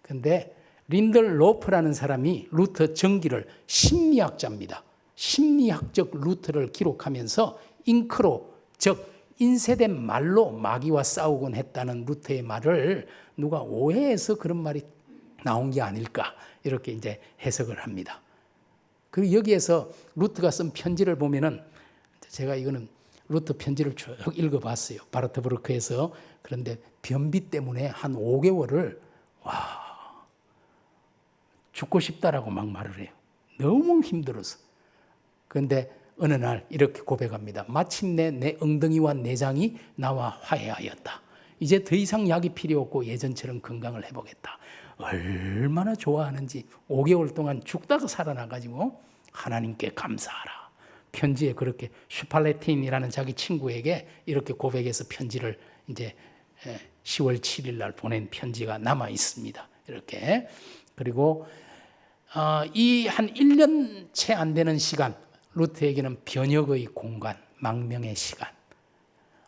근데 린들 로프라는 사람이 루트 전기를 심리학자입니다. 심리학적 루트를 기록하면서 잉크로, 즉 인쇄된 말로 마귀와 싸우곤 했다는 루트의 말을 누가 오해해서 그런 말이 나온 게 아닐까 이렇게 이제 해석을 합니다. 그리고 여기에서 루트가 쓴 편지를 보면은 제가 이거는 루트 편지를 쭉 읽어봤어요. 바르트브루크에서. 그런데 변비 때문에 한 5개월을 죽고 싶다라고 막 말을 해요. 너무 힘들어서. 그런데 어느 날 이렇게 고백합니다. 마침내 내 엉덩이와 내장이 나와 화해하였다. 이제 더 이상 약이 필요 없고 예전처럼 건강을 회복했다. 얼마나 좋아하는지 5개월 동안 죽다가 살아나가지고 하나님께 감사하라. 편지에 그렇게 슈팔레틴이라는 자기 친구에게 이렇게 고백해서 편지를 이제 10월 7일 날 보낸 편지가 남아 있습니다. 이렇게. 그리고 이 한 1년 채 안 되는 시간, 루트에게는 변혁의 공간, 망명의 시간.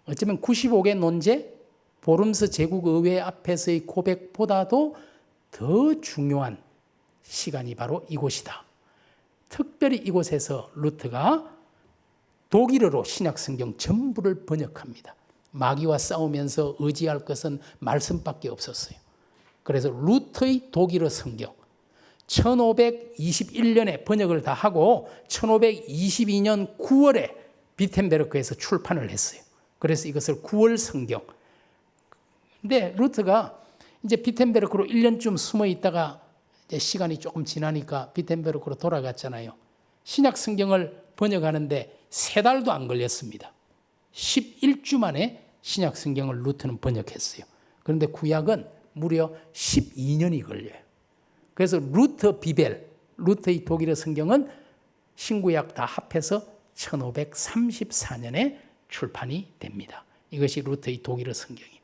어쩌면 95개 논제, 보름스 제국의회 앞에서의 고백보다도 더 중요한 시간이 바로 이곳이다. 특별히 이곳에서 루트가 독일어로 신약성경 전부를 번역합니다. 마귀와 싸우면서 의지할 것은 말씀밖에 없었어요. 그래서 루트의 독일어 성경 1521년에 번역을 다 하고 1522년 9월에 비텐베르크에서 출판을 했어요. 그래서 이것을 9월 성경. 근데 루터가 이제 비텐베르크로 1년쯤 숨어 있다가 이제 시간이 조금 지나니까 비텐베르크로 돌아갔잖아요. 신약 성경을 번역하는데 3달도 안 걸렸습니다. 11주 만에 신약 성경을 루터는 번역했어요. 그런데 구약은 무려 12년이 걸려요. 그래서 루터 비벨, 루터의 독일어 성경은 신구약 다 합해서 1534년에 출판이 됩니다. 이것이 루터의 독일어 성경이에요.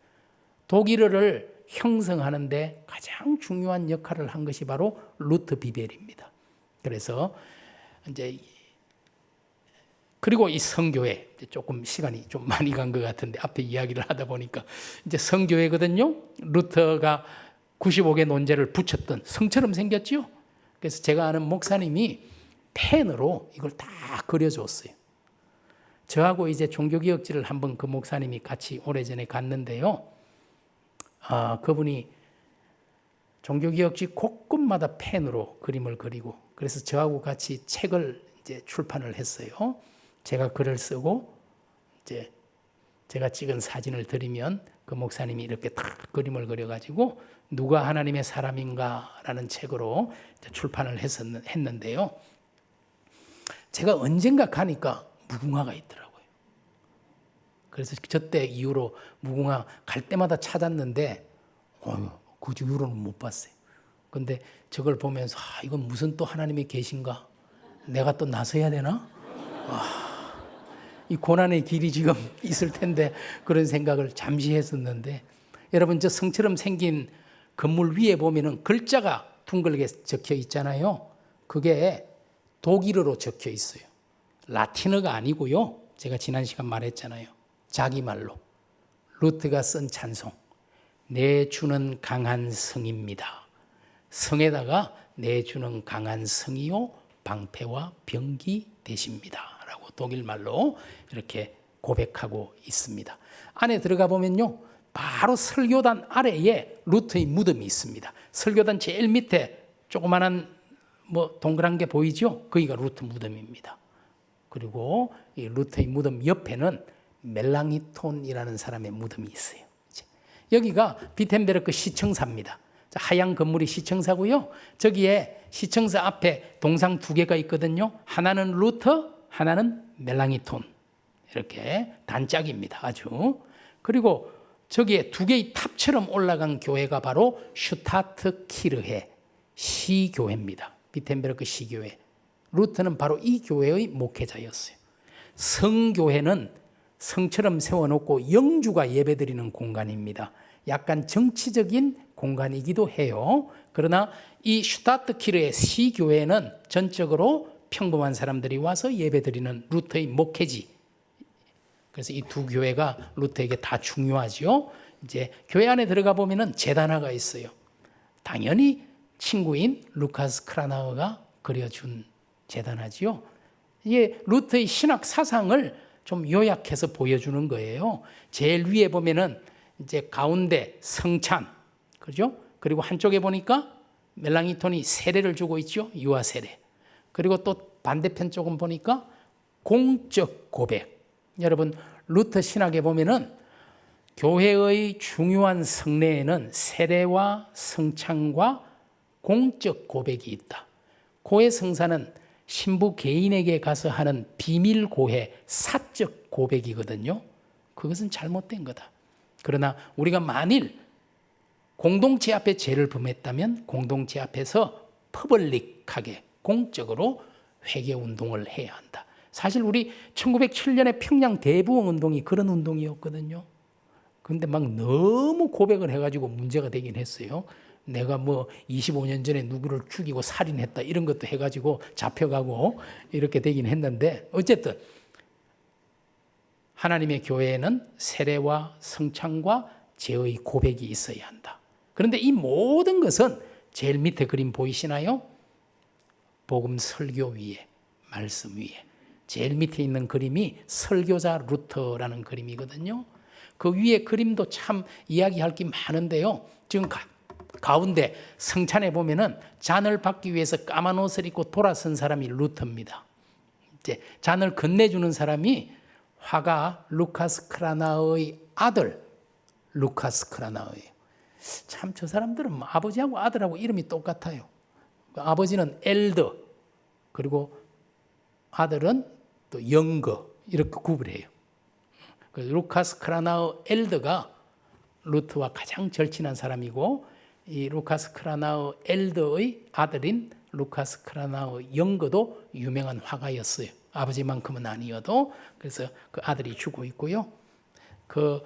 독일어를 형성하는데 가장 중요한 역할을 한 것이 바로 루터 비벨입니다. 그래서 이제 그리고 이 성교회, 조금 시간이 좀 많이 간 것 같은데 앞에 이야기를 하다 보니까 이제 성교회거든요. 루터가 95개 논제를 붙였던 성처럼 생겼죠. 그래서 제가 아는 목사님이 펜으로 이걸 다 그려줬어요. 저하고 이제 종교개혁지를 한번 그 목사님이 같이 오래전에 갔는데요. 그분이 종교개혁지 곳곳마다 펜으로 그림을 그리고 그래서 저하고 같이 책을 이제 출판을 했어요. 제가 글을 쓰고 이제 제가 찍은 사진을 드리면 그 목사님이 이렇게 딱 그림을 그려가지고 누가 하나님의 사람인가라는 책으로 출판을 했는데요. 제가 언젠가 가니까 무궁화가 있더라고요. 그래서 저때 이후로 무궁화 갈 때마다 찾았는데 그 이후로는 못 봤어요. 근데 저걸 보면서 이건 무슨 또 하나님이 계신가? 내가 또 나서야 되나? 이 고난의 길이 지금 있을 텐데 그런 생각을 잠시 했었는데 여러분 저 성처럼 생긴 건물 위에 보면은 글자가 둥글게 적혀 있잖아요. 그게 독일어로 적혀 있어요. 라틴어가 아니고요. 제가 지난 시간 말했잖아요. 자기 말로 루트가 쓴 찬송. 내 주는 강한 성입니다. 성에다가 내 주는 강한 성이요 방패와 병기 되십니다. 라고 독일 말로 이렇게 고백하고 있습니다. 안에 들어가 보면요. 바로 설교단 아래에 루터의 무덤이 있습니다. 설교단 제일 밑에 조그마한 동그란 게 보이죠? 거기가 루터 무덤입니다. 그리고 이 루터의 무덤 옆에는 멜랑이톤이라는 사람의 무덤이 있어요. 여기가 비텐베르크 시청사입니다. 하얀 건물이 시청사고요. 저기에 시청사 앞에 동상 2개가 있거든요. 하나는 루터, 하나는 멜랑이톤. 이렇게 단짝입니다. 아주. 그리고 저기에 2개의 탑처럼 올라간 교회가 바로 슈타트 키르헤 시교회입니다. 비텐베르크 시교회. 루터는 바로 이 교회의 목회자였어요. 성교회는 성처럼 세워놓고 영주가 예배드리는 공간입니다. 약간 정치적인 공간이기도 해요. 그러나 이 슈타트 키르헤 시교회는 전적으로 평범한 사람들이 와서 예배드리는 루터의 목회지. 그래서 이 2 교회가 루터에게 다 중요하죠. 이제 교회 안에 들어가 보면은 제단화가 있어요. 당연히 친구인 루카스 크라나우가 그려준 제단화지요. 이게 루터의 신학 사상을 좀 요약해서 보여주는 거예요. 제일 위에 보면은 이제 가운데 성찬, 그죠? 그리고 한쪽에 보니까 멜랑이톤이 세례를 주고 있죠. 유아 세례. 그리고 또 반대편 쪽은 보니까 공적 고백. 여러분 루터 신학에 보면은 교회의 중요한 성례에는 세례와 성찬과 공적 고백이 있다. 고해 성사는 신부 개인에게 가서 하는 비밀 고해, 사적 고백이거든요. 그것은 잘못된 거다. 그러나 우리가 만일 공동체 앞에 죄를 범했다면 공동체 앞에서 퍼블릭하게 공적으로 회개 운동을 해야 한다. 사실 우리 1907년에 평양 대부흥 운동이 그런 운동이었거든요. 그런데 막 너무 고백을 해가지고 문제가 되긴 했어요. 내가 25년 전에 누구를 죽이고 살인했다 이런 것도 해가지고 잡혀가고 이렇게 되긴 했는데 어쨌든 하나님의 교회에는 세례와 성찬과 죄의 고백이 있어야 한다. 그런데 이 모든 것은 제일 밑에 그림 보이시나요? 복음 설교 위에, 말씀 위에. 제일 밑에 있는 그림이 설교자 루터라는 그림이거든요. 그 위에 그림도 참 이야기할 게 많은데요. 지금 가운데 성찬에 보면은 잔을 받기 위해서 까만 옷을 입고 돌아선 사람이 루터입니다. 이제 잔을 건네주는 사람이 화가 루카스 크라나의 아들 루카스 크라나예요. 참 저 사람들은 아버지하고 아들하고 이름이 똑같아요. 아버지는 엘더, 그리고 아들은 또 영거, 이렇게 구분해요. 루카스 크라나의 엘더가 루트와 가장 절친한 사람이고, 이 루카스 크라나의 엘더의 아들인 루카스 크라나의 영거도 유명한 화가였어요. 아버지만큼은 아니어도. 그래서 그 아들이 주고 있고요. 그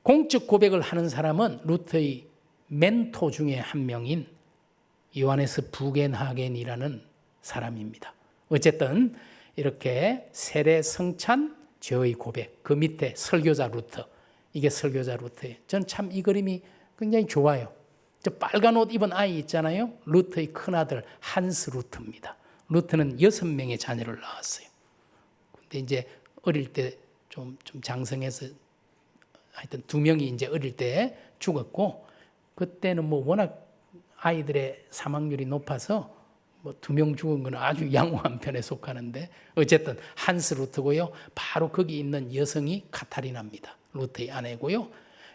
공적 고백을 하는 사람은 루트의 멘토 중에 한 명인 요하네스 부겐하겐이라는 사람입니다. 어쨌든 이렇게 세례 성찬 죄의 고백, 그 밑에 설교자 루트, 이게 설교자 루트예요. 전 참 이 그림이 굉장히 좋아요. 저 빨간 옷 입은 아이 있잖아요. 루트의 큰아들 한스 루트입니다. 루트는 6명의 자녀를 낳았어요. 근데 이제 어릴 때 좀 장성해서 하여튼 2명이 이제 어릴 때 죽었고, 그때는 뭐 워낙 아이들의 사망률이 높아서 뭐 2명 죽은 건 아주 양호한 편에 속하는데, 어쨌든 한스 루트고요. 바로 거기 있는 여성이 카타리나입니다. 루트의 아내고요.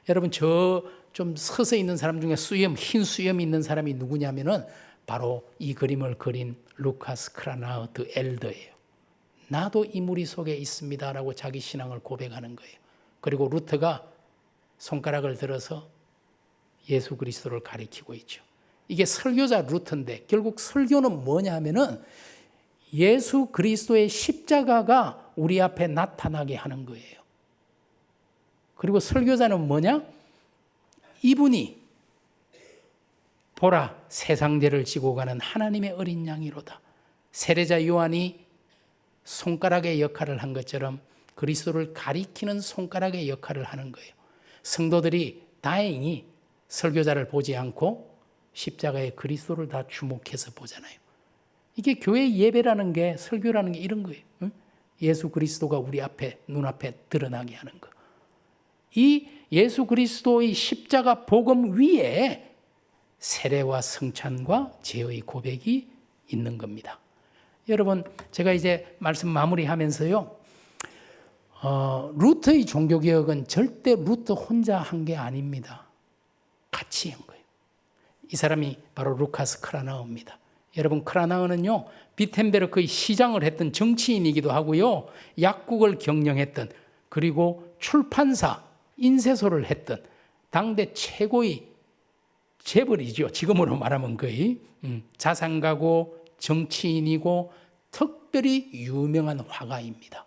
여러분 저 좀 서서 있는 사람 중에 흰 수염이 있는 사람이 누구냐면은 바로 이 그림을 그린 루카스 크라나흐트 엘더예요. 나도 이 무리 속에 있습니다라고 자기 신앙을 고백하는 거예요. 그리고 루트가 손가락을 들어서 예수 그리스도를 가리키고 있죠. 이게 설교자 루트인데, 결국 설교는 뭐냐 하면은 예수 그리스도의 십자가가 우리 앞에 나타나게 하는 거예요. 그리고 설교자는 뭐냐? 이분이 보라 세상 죄를 지고 가는 하나님의 어린 양이로다. 세례자 요한이 손가락의 역할을 한 것처럼 그리스도를 가리키는 손가락의 역할을 하는 거예요. 성도들이 다행히 설교자를 보지 않고 십자가에 그리스도를 다 주목해서 보잖아요. 이게 교회 예배라는 게, 설교라는 게 이런 거예요. 응? 예수 그리스도가 우리 앞에, 눈앞에 드러나게 하는 거. 이 예수 그리스도의 십자가 복음 위에 세례와 성찬과 죄의 고백이 있는 겁니다. 여러분, 제가 이제 말씀 마무리하면서요, 루터의 종교개혁은 절대 루터 혼자 한 게 아닙니다. 같이 한 거예요. 이 사람이 바로 루카스 크라나흐입니다. 여러분, 크라나흐는요, 비텐베르크의 시장을 했던 정치인이기도 하고요, 약국을 경영했던, 그리고 출판사, 인쇄소를 했던 당대 최고의 재벌이죠. 지금으로 말하면 거의 자산가고 정치인이고 특별히 유명한 화가입니다.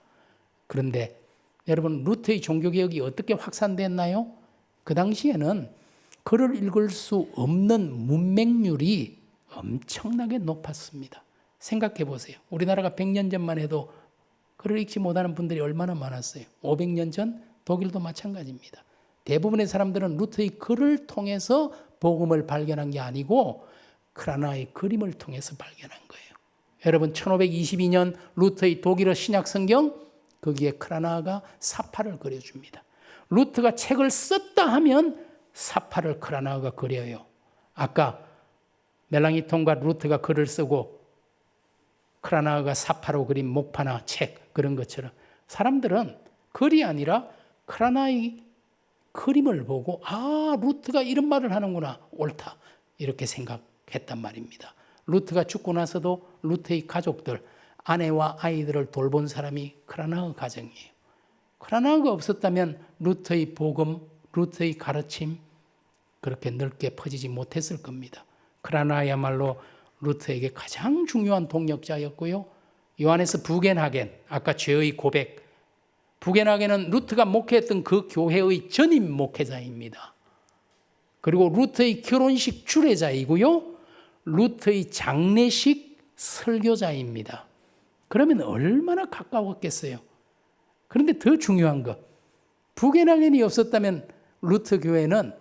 그런데 여러분, 루터의 종교개혁이 어떻게 확산됐나요? 그 당시에는 글을 읽을 수 없는 문맹률이 엄청나게 높았습니다. 생각해 보세요. 우리나라가 100년 전만 해도 글을 읽지 못하는 분들이 얼마나 많았어요. 500년 전 독일도 마찬가지입니다. 대부분의 사람들은 루터의 글을 통해서 복음을 발견한 게 아니고 크라나의 그림을 통해서 발견한 거예요. 여러분, 1522년 루터의 독일어 신약 성경, 거기에 크라나가 사파를 그려줍니다. 루터가 책을 썼다 하면 사파를 크라나가 그려요. 아까 멜랑이톤과 루터가 글을 쓰고 크라나가 사파로 그린 목파나 책, 그런 것처럼 사람들은 글이 아니라 크라나의 그림을 보고, 아, 루터가 이런 말을 하는구나, 옳다, 이렇게 생각했단 말입니다. 루터가 죽고 나서도 루터의 가족들, 아내와 아이들을 돌본 사람이 크라나흐 가정이에요. 크라나흐가 없었다면 루터의 복음, 루터의 가르침 그렇게 넓게 퍼지지 못했을 겁니다. 크라나흐야말로 루터에게 가장 중요한 동력자였고요. 요하네스 부겐하겐, 아까 죄의 고백, 부겐하겐은 루터가 목회했던 그 교회의 전임 목회자입니다. 그리고 루터의 결혼식 주례자이고요, 루터의 장례식 설교자입니다. 그러면 얼마나 가까웠겠어요. 그런데 더 중요한 거, 부겐하겐이 없었다면 루터 교회는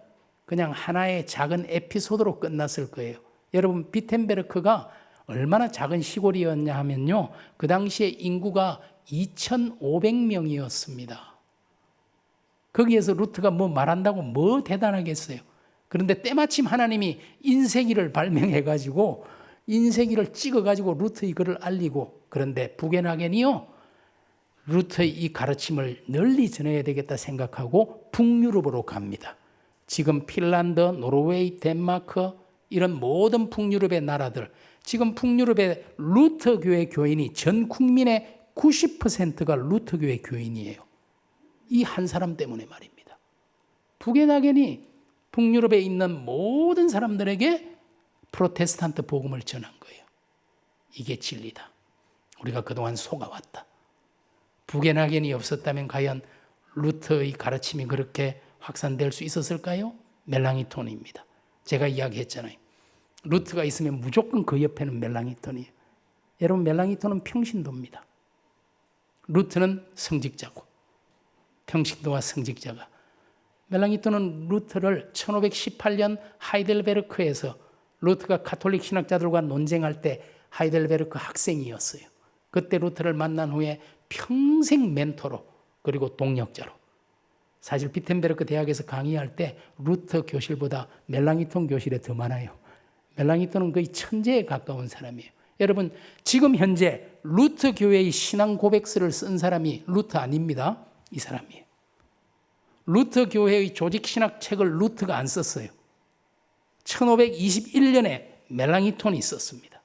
그냥 하나의 작은 에피소드로 끝났을 거예요. 여러분, 비텐베르크가 얼마나 작은 시골이었냐 하면요, 그 당시에 인구가 2,500명이었습니다. 거기에서 루터가 뭐 말한다고 뭐 대단하겠어요. 그런데 때마침 하나님이 인쇄기를 발명해가지고 인쇄기를 찍어가지고 루터의 글을 알리고, 그런데 부겐하겐이요, 루터의 이 가르침을 널리 전해야 되겠다 생각하고 북유럽으로 갑니다. 지금 핀란드, 노르웨이, 덴마크 이런 모든 북유럽의 나라들, 지금 북유럽의 루터 교회 교인이 전 국민의 90%가 루터 교회 교인이에요. 이 한 사람 때문에 말입니다. 북의 낙연이 북유럽에 있는 모든 사람들에게 프로테스탄트 복음을 전한 거예요. 이게 진리다. 우리가 그동안 속아왔다. 북의 낙연이 없었다면 과연 루터의 가르침이 그렇게 확산될 수 있었을까요? 멜랑이톤입니다. 제가 이야기했잖아요. 루터가 있으면 무조건 그 옆에는 멜랑이톤이에요. 여러분, 멜랑이톤은 평신도입니다. 루터는 성직자고, 평신도와 성직자가. 멜랑이톤은 루터를 1518년 하이델베르크에서 루터가 가톨릭 신학자들과 논쟁할 때 하이델베르크 학생이었어요. 그때 루터를 만난 후에 평생 멘토로 그리고 동역자로. 사실 비텐베르크 대학에서 강의할 때 루터 교실보다 멜랑이톤 교실에 더 많아요. 멜랑이톤은 거의 천재에 가까운 사람이에요. 여러분, 지금 현재 루터 교회의 신앙 고백서를 쓴 사람이 루터 아닙니다. 이 사람이에요. 루터 교회의 조직 신학 책을 루터가 안 썼어요. 1521년에 멜랑이톤이 썼습니다.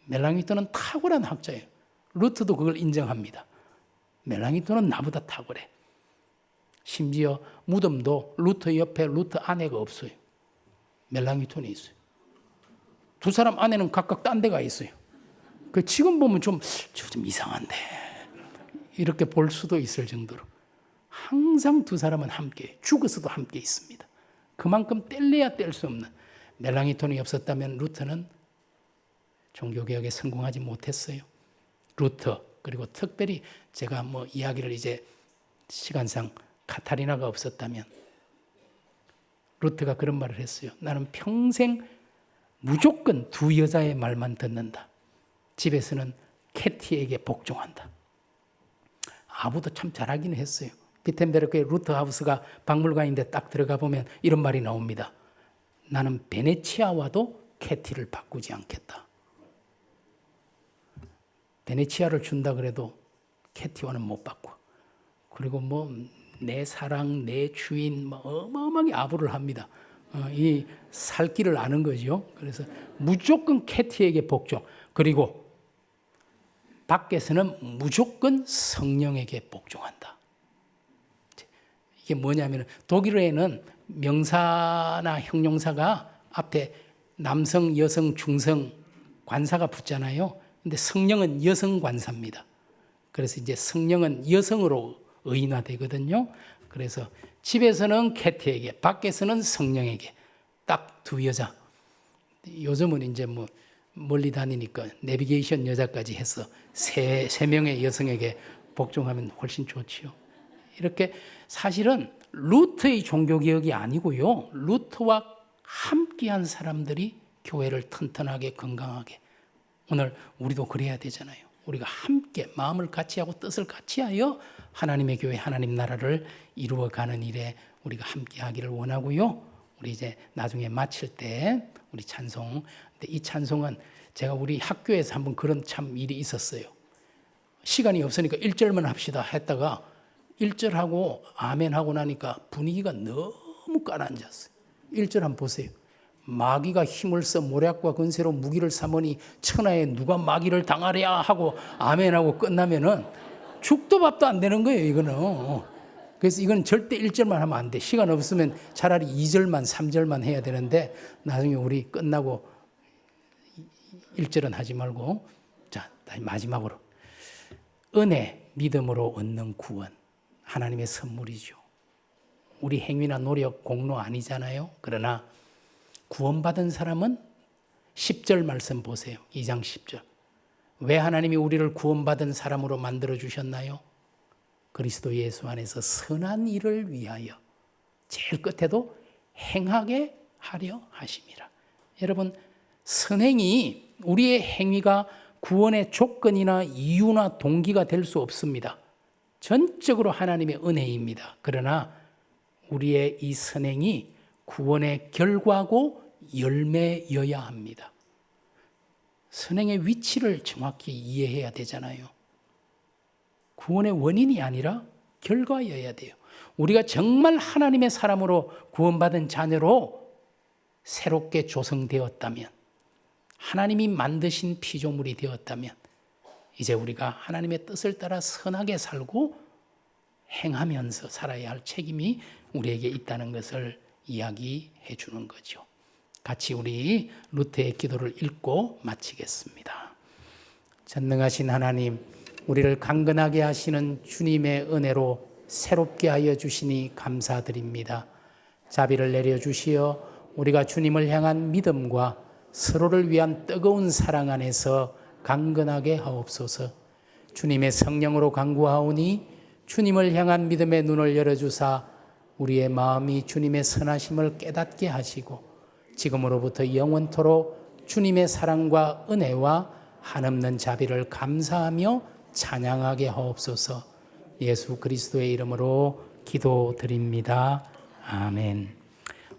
멜랑이톤은 탁월한 학자예요. 루터도 그걸 인정합니다. 멜랑이톤은 나보다 탁월해. 심지어 무덤도 루터 옆에 루터 아내가 없어요. 멜랑이톤이 있어요. 두 사람 아내는 각각 딴 데가 있어요. 지금 보면 좀 이상한데 이렇게 볼 수도 있을 정도로 항상 두 사람은 함께, 죽어서도 함께 있습니다. 그만큼 뗄래야 뗄 수 없는. 멜랑이톤이 없었다면 루터는 종교개혁에 성공하지 못했어요. 루터, 그리고 특별히 제가 이야기를 이제 시간상 카타리나가 없었다면, 루터가 그런 말을 했어요. 나는 평생 무조건 두 여자의 말만 듣는다. 집에서는 캐티에게 복종한다. 아부도 참 잘하긴 했어요. 비텐베르크의 루터 하우스가 박물관인데 딱 들어가 보면 이런 말이 나옵니다. 나는 베네치아와도 캐티를 바꾸지 않겠다. 베네치아를 준다 그래도 캐티와는 못 바꿔. 그리고 내 사랑, 내 주인 어마어마하게 아부를 합니다. 이 살 길을 아는 거죠. 그래서 무조건 캐티에게 복종. 그리고 밖에서는 무조건 성령에게 복종한다. 이게 뭐냐면 독일어에는 명사나 형용사가 앞에 남성, 여성, 중성, 관사가 붙잖아요. 근데 성령은 여성 관사입니다. 그래서 이제 성령은 여성으로 의인화되거든요. 그래서 집에서는 캐티에게, 밖에서는 성령에게 딱 두 여자. 요즘은 이제 멀리 다니니까 내비게이션 여자까지 해서 세 명의 여성에게 복종하면 훨씬 좋지요. 이렇게 사실은 루터의 종교개혁이 아니고요. 루터와 함께한 사람들이 교회를 튼튼하게 건강하게. 오늘 우리도 그래야 되잖아요. 우리가 함께 마음을 같이 하고 뜻을 같이 하여 하나님의 교회, 하나님 나라를 이루어가는 일에 우리가 함께 하기를 원하고요. 우리 이제 나중에 마칠 때 우리 찬송. 근데 이 찬송은 제가 우리 학교에서 한번 그런 참 일이 있었어요. 시간이 없으니까 1절만 합시다 했다가 1절하고 아멘 하고 나니까 분위기가 너무 가라앉았어요. 1절 한번 보세요. 마귀가 힘을 써 모략과 건세로 무기를 삼으니 천하에 누가 마귀를 당하랴 하고 아멘하고 끝나면은 죽도 밥도 안 되는 거예요, 이거는. 그래서 이건 절대 1절만 하면 안 돼. 시간 없으면 차라리 2절만, 3절만 해야 되는데 나중에 우리 끝나고 1절은 하지 말고, 자, 다시 마지막으로. 은혜, 믿음으로 얻는 구원. 하나님의 선물이죠. 우리 행위나 노력, 공로 아니잖아요. 그러나 구원받은 사람은 10절 말씀 보세요. 2장 10절. 왜 하나님이 우리를 구원받은 사람으로 만들어 주셨나요? 그리스도 예수 안에서 선한 일을 위하여, 제일 끝에도 행하게 하려 하심이라. 여러분, 선행이, 우리의 행위가 구원의 조건이나 이유나 동기가 될 수 없습니다. 전적으로 하나님의 은혜입니다. 그러나 우리의 이 선행이 구원의 결과고 열매여야 합니다. 선행의 위치를 정확히 이해해야 되잖아요. 구원의 원인이 아니라 결과여야 돼요. 우리가 정말 하나님의 사람으로 구원받은 자녀로 새롭게 조성되었다면, 하나님이 만드신 피조물이 되었다면 이제 우리가 하나님의 뜻을 따라 선하게 살고 행하면서 살아야 할 책임이 우리에게 있다는 것을 이야기해 주는 거죠. 같이 우리 루테의 기도를 읽고 마치겠습니다. 전능하신 하나님, 우리를 강건하게 하시는 주님의 은혜로 새롭게 하여 주시니 감사드립니다. 자비를 내려주시어 우리가 주님을 향한 믿음과 서로를 위한 뜨거운 사랑 안에서 강건하게 하옵소서. 주님의 성령으로 간구하오니 주님을 향한 믿음의 눈을 열어주사 우리의 마음이 주님의 선하심을 깨닫게 하시고 지금으로부터 영원토록 주님의 사랑과 은혜와 한없는 자비를 감사하며 찬양하게 하옵소서. 예수 그리스도의 이름으로 기도드립니다. 아멘.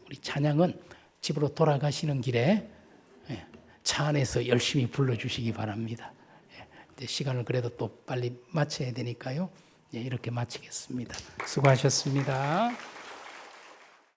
우리 찬양은 집으로 돌아가시는 길에 차 안에서 열심히 불러주시기 바랍니다. 시간을 그래도 또 빨리 마쳐야 되니까요. 이렇게 마치겠습니다. 수고하셨습니다.